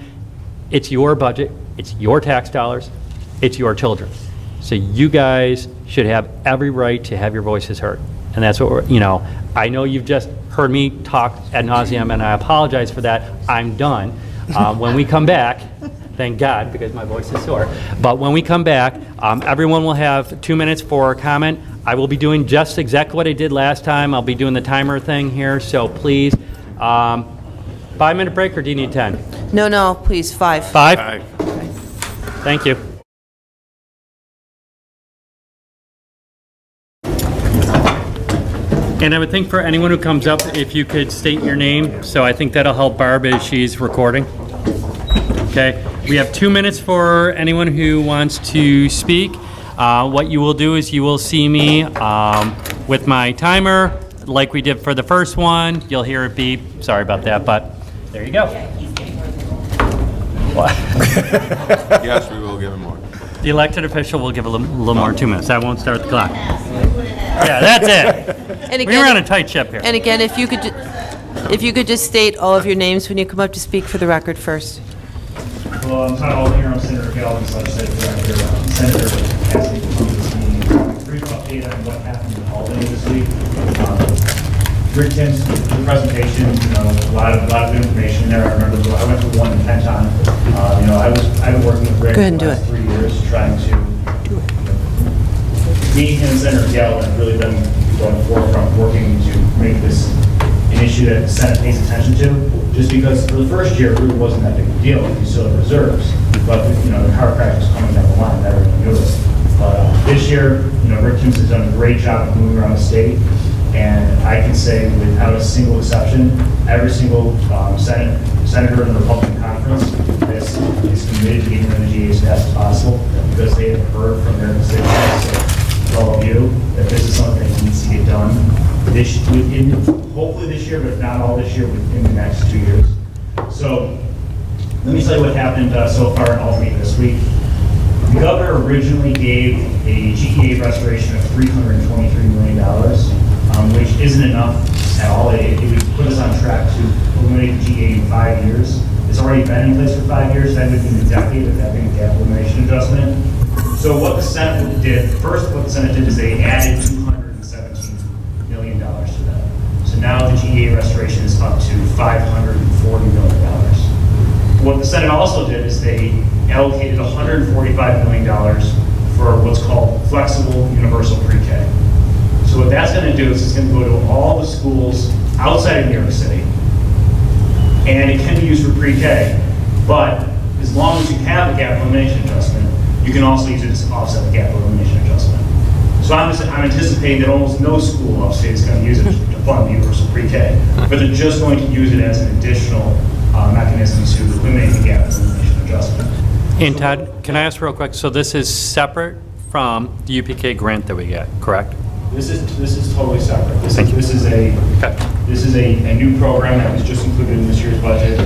it's your budget, it's your tax dollars, it's your children. So you guys should have every right to have your voices heard. And that's what we're, I know you've just heard me talk ad nauseum, and I apologize for that. I'm done. When we come back, thank God, because my voice is sore. But when we come back, everyone will have 2 minutes for a comment. I will be doing just exactly what I did last time. I'll be doing the timer thing here, so please. 5-minute break, or do you need 10? No, please, 5. 5? Okay. Thank you. And I would think for anyone who comes up, if you could state your name, so I think that'll help Barb as she's recording. Okay, we have 2 minutes for anyone who wants to speak. What you will do is you will see me with my timer, like we did for the first one. You'll hear it beep. Sorry about that, but there you go. Yes, we will give him more. The elected official will give a little more 2 minutes. I won't start the clock. Yeah, that's it. And We were on a tight ship here. And again, if you could just state all of your names when you come up to speak for the record first. Well, I'm Todd Alden, I'm Senator Galvin's legislative director. Senator asking to come to this meeting. Brief update on what happened in Albany this week. Rick Tim's the presentation, a lot of information there. I remember I went to one in Penton. I've been working with Rick for the last 3 years, trying to me and Senator Galvin have really been going forefront, working to make this an issue that the Senate pays attention to. Just because for the first year, it really wasn't that big a deal. You still have reserves, but the chiropractic coming down the line, that everyone knew it. But this year, Rick Timms has done a great job of moving around the state, and I can say without a single exception, every single senator in the Republican conference conference. This is committed to getting rid of the GA as fast as possible because they have heard from their constituents, so all of you, that this is something that needs to get done hopefully this year, but if not all this year, within the next 2 years. So let me tell you what happened so far in Albany this week. The governor originally gave a GEA restoration of $323 million, which isn't enough at all. It would put us on track to eliminate the GEA in 5 years. It's already been in place for 5 years. That would be a decade of having a gap elimination adjustment. So what the Senate did, first what the Senate did is they added $217 million to that. So now the GEA restoration is up to $540 million. What the Senate also did is they allocated $145 million for what's called flexible universal pre-K. So what that's going to do is it's going to go to all the schools outside of New York City, and it can be used for pre-K, but as long as you have a gap elimination adjustment, you can also use it to offset the gap elimination adjustment. So I'm anticipating that almost no school upstate is going to use it to fund the universal pre-K, but they're just going to use it as an additional mechanism to eliminate the gap elimination adjustment. And Todd, can I ask real quick, so this is separate from the UPK grant that we get, correct? This is totally separate. This Thank you. is a new program that was just included in this year's budget.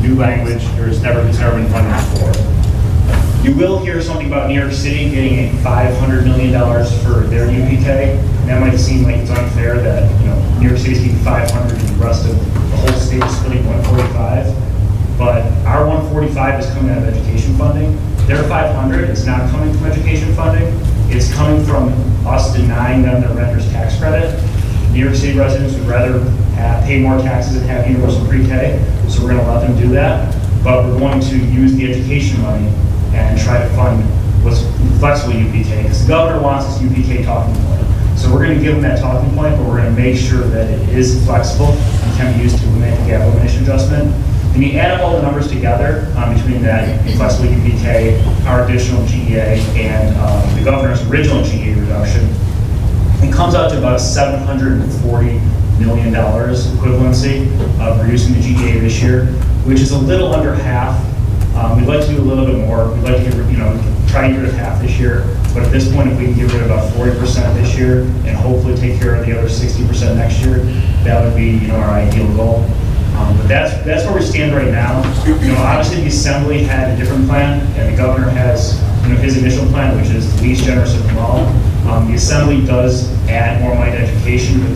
New language. There's never been funded before. You will hear something about New York City getting $500 million for their UPK. And that might seem like it's unfair that New York City's getting $500 and the rest of the whole state is splitting $145. But our $145 is coming out of education funding. Their $500 is not coming from education funding. It's coming from us denying them their renter's tax credit. New York City residents would rather pay more taxes and have universal pre-K, so we're going to let them do that. But we're going to use the education money and try to fund what's flexible UPK, because the governor wants this UPK talking point. So we're going to give them that talking point, but we're going to make sure that it is flexible and can be used to eliminate the gap elimination adjustment. And you add up all the numbers together between that flexible UPK, our additional GEA, and the governor's original GEA reduction, it comes out to about $740 million equivalency of reducing the GEA this year, which is a little under half. We'd like to do a little bit more. We'd like to try and get rid of half this year, but at this point, if we can get rid of about 40% this year and hopefully take care of the other 60% next year, that would be our ideal goal. But that's where we stand right now. Obviously the Assembly had a different plan, and the governor has his initial plan, which is the least generous of them all. The Assembly does add more money to education, but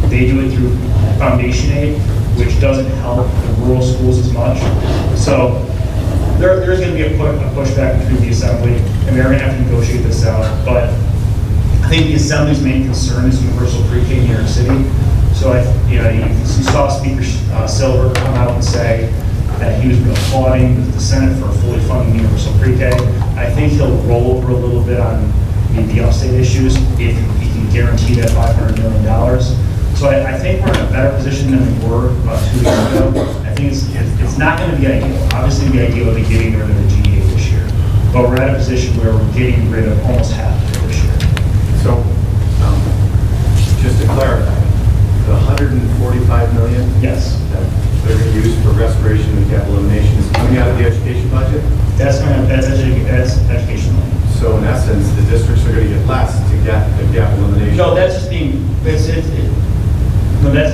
they do it through foundation aid, which doesn't help the rural schools as much. So there's going to be a pushback between the Assembly, and they're going to have to negotiate this out. But I think the Assembly's main concern is universal pre-K in New York City. So you saw Speaker Silver come out and say that he was applauding the Senate for fully funding universal pre-K. I think he'll roll over a little bit on the upstate issues if he can guarantee that $500 million. So I think we're in a better position than we were about 2 years ago. I think it's not going to be ideal. Obviously, the ideal would be getting rid of the GEA this year, but we're at a position where we're getting rid of almost half of it this year. So, just to clarify, the $145 million Yes. that they're going to use for restoration and gap elimination is coming out of the education budget? That's education money. So in essence, the districts are going to get less to get the gap elimination? No, that's just being, that's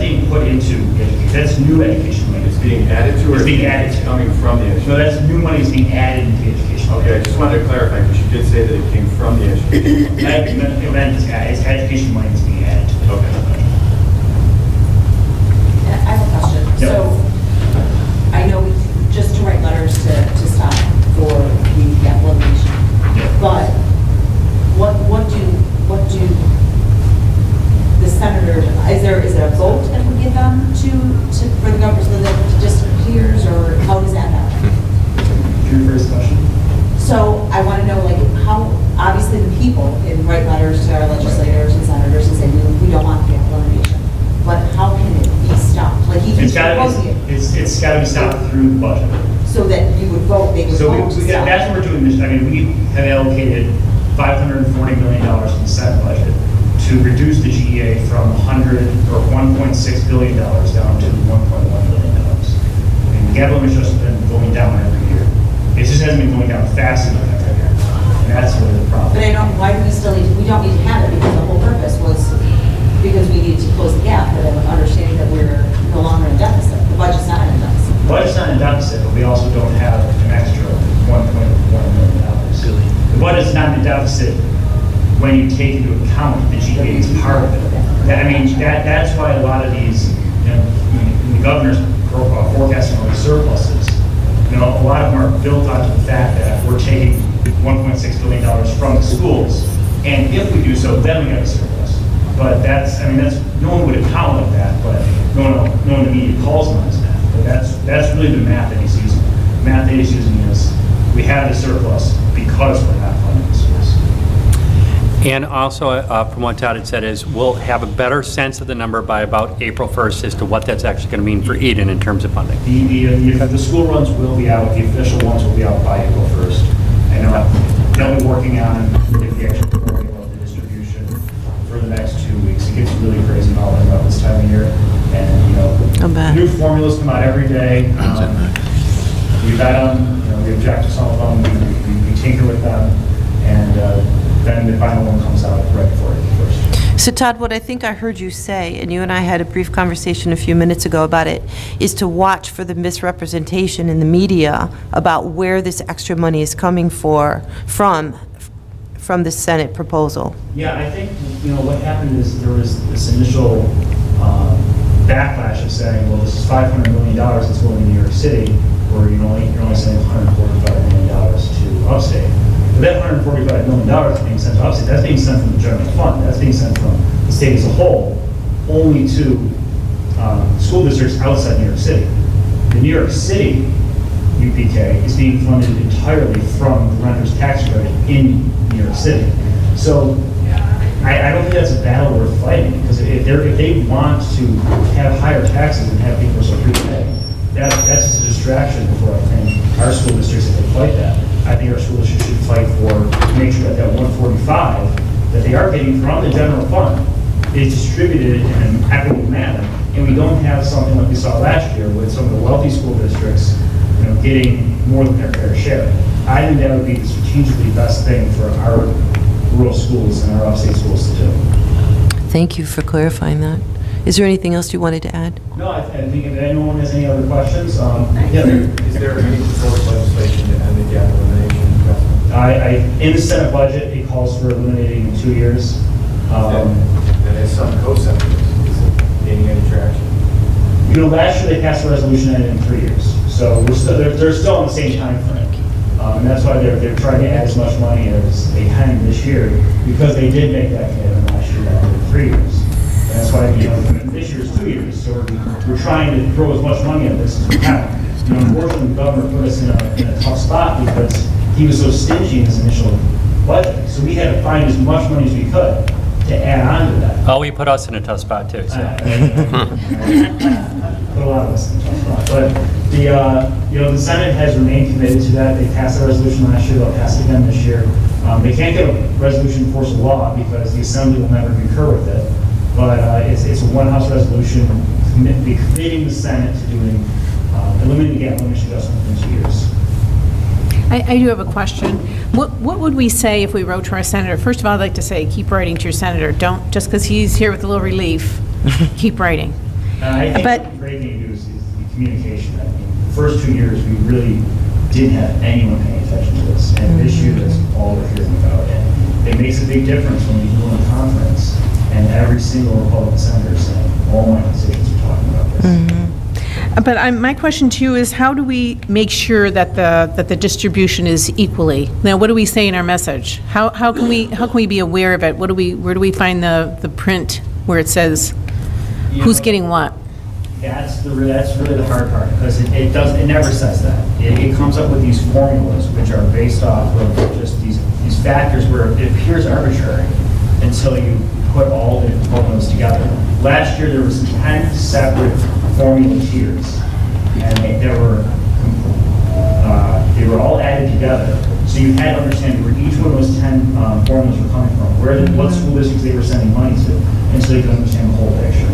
being put into education. That's new education money. It's being added to, or It's being added to. coming from the education? No, that's new money is being added into the education. Okay, I just wanted to clarify, because you did say that it came from the education. It's education money that's being added to it. Okay. I have a question. Yep. So I know just to write letters to stop for the gap elimination, but what do the senator, is there a vote that would give them for the governors to disappears, or how does that happen? Your first question? So I want to know, how, obviously the people write letters to our legislators and senators and say, we don't want the gap elimination, but how can it be stopped? He keeps proposing it. It's got to be stopped through the budget. So that you would vote, they would So vote to stop. that's what we're doing this. We have allocated $540 million in the Senate budget to reduce the GEA from $1.6 billion down to $1.1 billion. And the gap limit has just been going down every year. It just hasn't been going down fast enough every year. And that's really the problem. But I don't, why do we still need, we don't need to have it, because the whole purpose was because we needed to close the gap, but I'm understanding that we're no longer in deficit. The budget's not in deficit. The budget's not in deficit, but we also don't have an extra $1.1 million. The budget's not in deficit when you take into account the GPA as part of it. That's why a lot of these, when the governor's forecasting all these surpluses, a lot of them are built onto the fact that we're taking $1.6 billion from the schools, and if we do so, then we have a surplus. But that's no one would account like that, but no one in the media calls them as math. But that's really the math that he's using. The math that he's using is we have the surplus because we're not funding the schools. And also, from what Todd had said, is we'll have a better sense of the number by about April 1st as to what that's actually going to mean for Eden in terms of funding. The school runs will be out, the official ones will be out by April 1st. I know they'll be working on the actual formula of the distribution for the next 2 weeks. It gets really crazy modeling about this time of year. And, new formulas come out every day. We vet them, we object to some of them, we tinker with them, and then the final one comes out right before April 1st. So Todd, what I think I heard you say, and you and I had a brief conversation a few minutes ago about it, is to watch for the misrepresentation in the media about where this extra money is coming from the Senate proposal. Yeah, I think, what happened is there was this initial backlash of saying, well, this is $500 million that's going to New York City, where you're only sending $145 million to upstate. But that $145 million that's being sent to upstate, that's being sent from the general fund. That's being sent from the state as a whole, only to school districts outside New York City. The New York City UPK is being funded entirely from the renter's tax credit in New York City. So I don't think that's a battle worth fighting, because if they want to have higher taxes and have people so prepay, that's just a distraction for, I think, our school districts if they fight that. I think our school districts should fight to make sure that 145 that they are getting from the general fund is distributed in an equitable manner, and we don't have something like we saw last year with some of the wealthy school districts getting more than their fair share. I think that would be the strategically best thing for our rural schools and our upstate schools to do. Thank you for clarifying that. Is there anything else you wanted to add? No, I think if anyone has any other questions, Is there any proposed legislation to end the gap elimination investment? in the Senate budget, it calls for eliminating in 2 years. That has some co-sectors. Is it gaining any traction? Last year they passed a resolution and in 3 years. So they're still on the same time frame. And that's why they're trying to add as much money as they can this year, because they did make that commitment last year that in 3 years. And that's why this year is 2 years. So we're trying to throw as much money at this as we can. Unfortunately, the governor put us in a tough spot because he was so stingy in his initial budget. So we had to find as much money as we could to add on to that. Oh, he put us in a tough spot too, so. Put a lot of us in a tough spot. But the Senate has remained committed to that. They passed a resolution last year. They'll pass it again this year. They can't get a resolution in force of law because the Assembly will never concur with it. But it's a one-house resolution committing the Senate to doing eliminating the gap limit adjustment in 2 years. I do have a question. What would we say if we wrote to our senator? First of all, I'd like to say, keep writing to your senator. Don't, just because he's here with a little relief, keep writing. I think But- the great thing to do is the communication. I mean, the first 2 years, we really didn't have anyone paying attention to this. And this year, that's all we're hearing about. And it makes a big difference when you go in a conference and every single Republican senator is saying, all my constituents are talking about this. But my question to you is, how do we make sure that the distribution is equally? Now, what do we say in our message? How can we be aware of it? Where do we find the print where it says who's getting what? That's really the hard part, because it never says that. It comes up with these formulas which are based off of just these factors where it appears arbitrary until you put all the formulas together. Last year there was 10 separate formula tiers, and they were all added together. So you had to understand where each one of those 10 formulas were coming from, what school districts they were sending money to, and so you could understand the whole picture.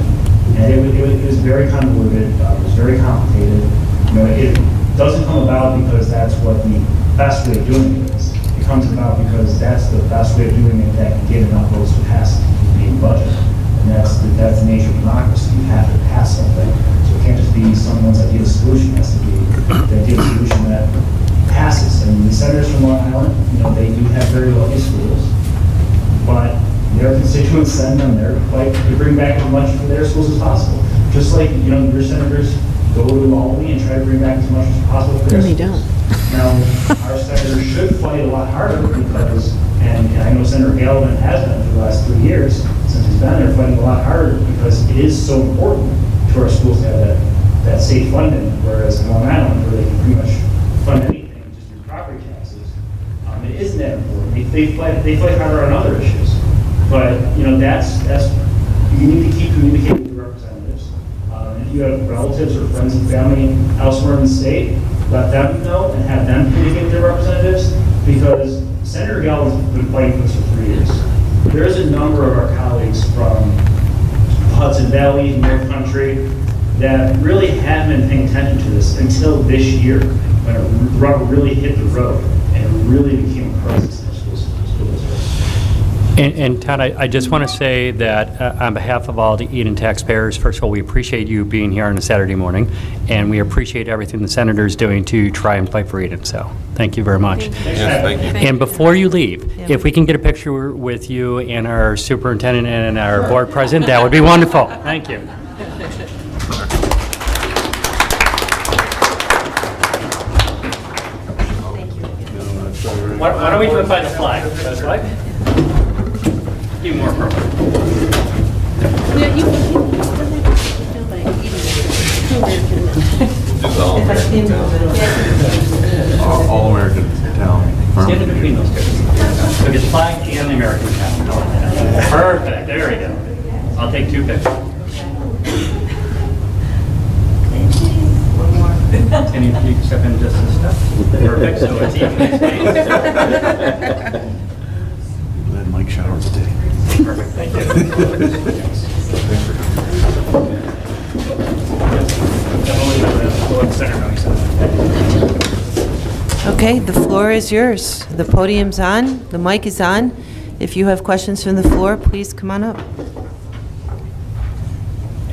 And it was very convoluted, it was very complicated. It doesn't come about because that's what the best way of doing it is. It comes about because that's the best way of doing it that can get enough votes to pass the budget. And that's the nature of democracy. You have to pass something. So it can't just be someone's ideal solution. It has to be the ideal solution that passes. And the senators from Long Island, they do have very wealthy schools, but their constituents send them there to bring back as much for their schools as possible. Just like, your senators go to Albany and try to bring back as much as possible for their And they schools. don't. Now, our senators should fight a lot harder because, and I know Senator Galvin has been for the last 3 years since he's been there, fighting a lot harder because it is so important to our schools to have that state funding, whereas in Long Island, where they can pretty much fund anything, just through property taxes, it isn't that important. They fight harder on other issues. But, that's, you need to keep communicating with your representatives. If you have relatives or friends and family elsewhere in the state, let them know and have them communicate with their representatives, because Senator Galvin's been fighting for this for 3 years. There's a number of our colleagues from Hudson Valley, North Country, that really haven't been paying attention to this until this year, when the rubber really hit the road and it really became a crisis in the school district. And Todd, I just want to say that on behalf of all the Eden taxpayers, first of all, we appreciate you being here on a Saturday morning, and we appreciate everything the senator's doing to try and fight for Eden. So thank you very much. Yes, thank you. And before you leave, if we can get a picture with you and our superintendent and our board president, that would be wonderful. Thank you. Why don't we do it by the flag? That's right. Be more appropriate. Just all American town. All American town. Stand in between those two. So get the flag and the American town. Perfect, there we go. I'll take 2 pictures. Can you step in just a step? Perfect, so it's even space. Let Mike shower today. Perfect, thank you. Okay, the floor is yours. The podium's on, the mic is on. If you have questions from the floor, please come on up.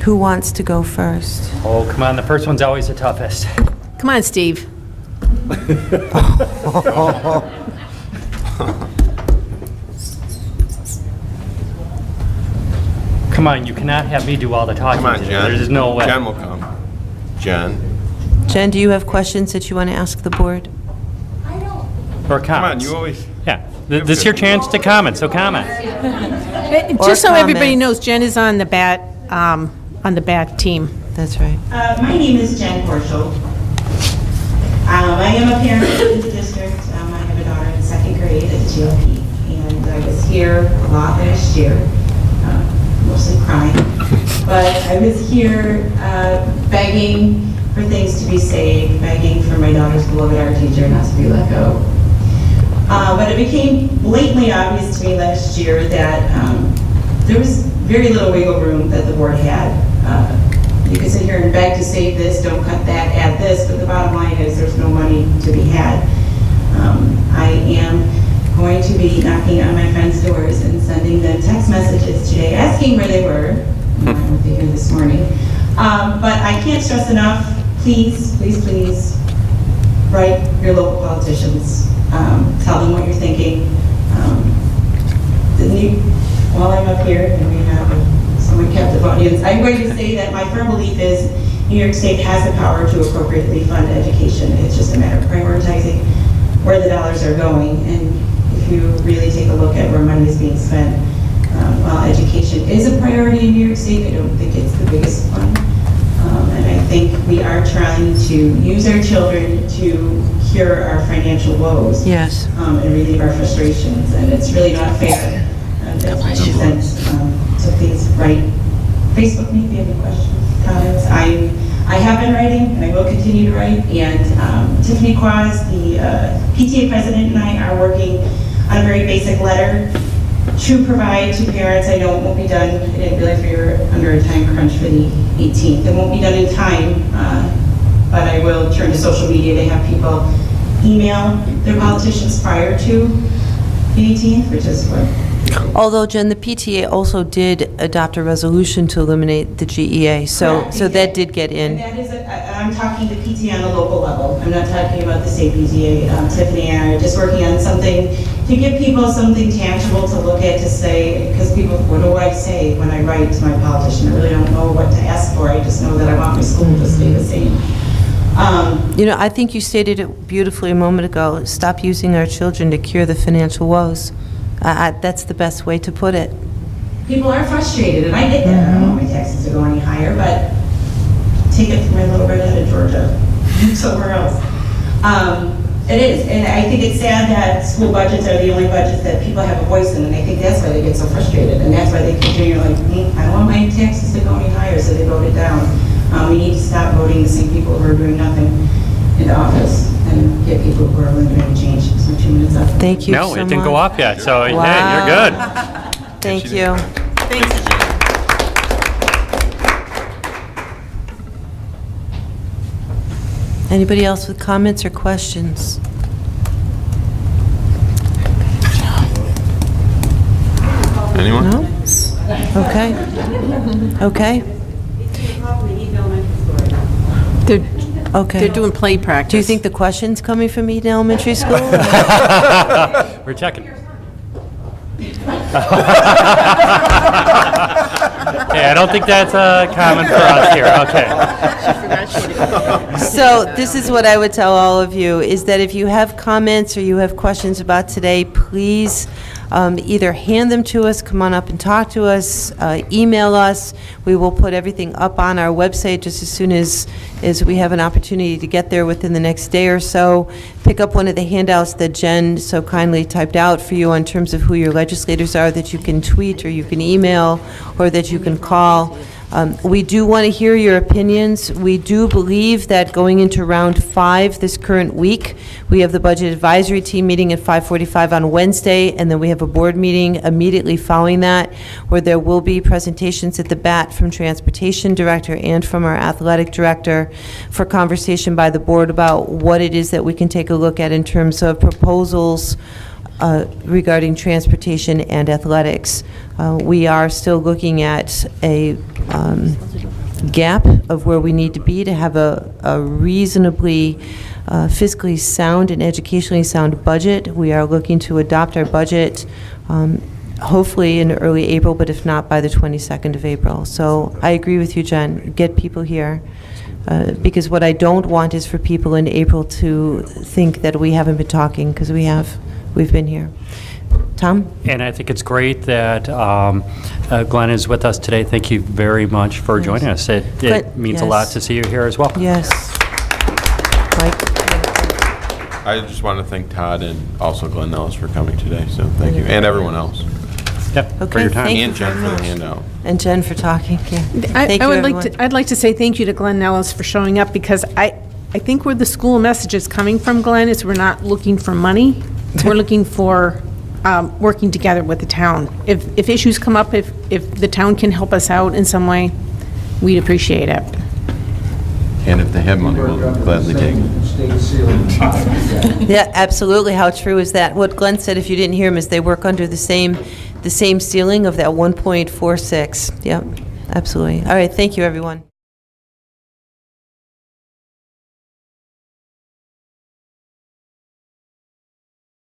Who wants to go first? Oh, come on, the first one's always the toughest. Come on, Steve. Come on, you cannot have me do all the talking Come on, today. Jen. There's no way. Jen will come. Jen. Jen, do you have questions that you want to ask the board? Or Come on, comments. you always. Yeah, this is your chance to comment, so comment. Just so everybody comments. knows, Jen is on the BAT team. That's right. My name is Jen Horschel. I am a parent in the district. I have a daughter in 2nd grade at GLP, and I was here a lot last year, mostly crying. But I was here begging for things to be saved, begging for my daughter's beloved art teacher not to be let go. But it became blatantly obvious to me last year that there was very little wiggle room that the board had. You can sit here and beg to save this, don't cut that, add this, but the bottom line is there's no money to be had. I am going to be knocking on my friends' doors and sending them text messages today asking where they were. I won't be here this morning. But I can't stress enough, please, please, please, write your local politicians. Tell them what you're thinking. While I'm up here and we have a somewhat captive audience, I'm going to say that my firm belief is New York State has the power to appropriately fund education. It's just a matter of prioritizing where the dollars are going. And if you really take a look at where money is being spent, while education is a priority in New York State, I don't think it's the biggest one. And I think we are trying to use our children to cure our financial woes. Yes. And relieve our frustrations. And it's really not fair. That's my 2 cents. So please write, Facebook me if you have any questions, comments. I have been writing and I will continue to write. And Tiffany Quaz, the PTA president, and I are working on a very basic letter to provide to parents. I know it won't be done. I didn't realize we were under a time crunch for the 18th. It won't be done in time but I will turn to social media to have people email their politicians prior to the 18th, which is what. Although, Jen, the PTA also did adopt a resolution to eliminate the GEA, so Correct, that did get And in. that is, I'm talking to PTA on the local level. I'm not talking about the state PTA. Tiffany and I are just working on something to give people something tangible to look at, to say, because people, what do I say when I write to my politician? I really don't know what to ask for. I just know that I want my school to stay the same. You know, I think you stated it beautifully a moment ago. Stop using our children to cure the financial woes. That's the best way to put it. People are frustrated, and I get that. I don't want my taxes to go any higher, but take it from my little redhead of Georgia, somewhere else. It is, and I think it's sad that school budgets are the only budgets that people have a voice in, and I think that's why they get so frustrated, and that's why they continue like, I don't want my taxes to go any higher, so they vote it down. We need to stop voting the same people who are doing nothing into office and get people who are willing to make change. So 2 minutes up. Thank you so No, much. it didn't go off yet, so hey, Wow. you're good. Thank you. Thanks. Anybody else with comments or questions? Anyone? No? Okay. Okay. They're Okay. doing play practice. Do you think the question's coming from Eden Elementary School? We're checking. Hey, I don't think that's common for us here, okay. So this is what I would tell all of you, is that if you have comments or you have questions about today, please either hand them to us, come on up and talk to us, email us. We will put everything up on our website just as soon as we have an opportunity to get there within the next day or so. Pick up one of the handouts that Jen so kindly typed out for you in terms of who your legislators are that you can tweet or you can email or that you can call. We do want to hear your opinions. We do believe that going into round 5 this current week, we have the Budget Advisory Team meeting at 5:45 on Wednesday, and then we have a board meeting immediately following that, where there will be presentations at the BAT from Transportation Director and from our Athletic Director for conversation by the board about what it is that we can take a look at in terms of proposals regarding transportation and athletics. We are still looking at a gap of where we need to be to have a reasonably fiscally sound and educationally sound budget. We are looking to adopt our budget hopefully in early April, but if not, by the 22nd of April. So I agree with you, Jen. Get people here. Because what I don't want is for people in April to think that we haven't been talking, because we have. We've been here. Tom? And I think it's great that Glenn is with us today. Thank you very much for joining us. It means a lot yes. to see you here as well. Yes. Mike? I just want to thank Todd and also Glenn Ellis for coming today, so thank you, and everyone else. Yep, for Okay, your time. thank you And Jen very for the much. handout. And Jen for talking, yeah. Thank I you, would like everyone. to, I'd like to say thank you to Glenn Nellis for showing up, because I think where the school message is coming from, Glenn, is we're not looking for money. We're looking for working together with the town. If issues come up, if the town can help us out in some way, we'd appreciate it. And if they have money, we'll gladly take it. Yeah, absolutely. How true is that? What Glenn said, if you didn't hear him, is they work under the same ceiling of that 1.46. Yep, absolutely. All right, thank you, everyone.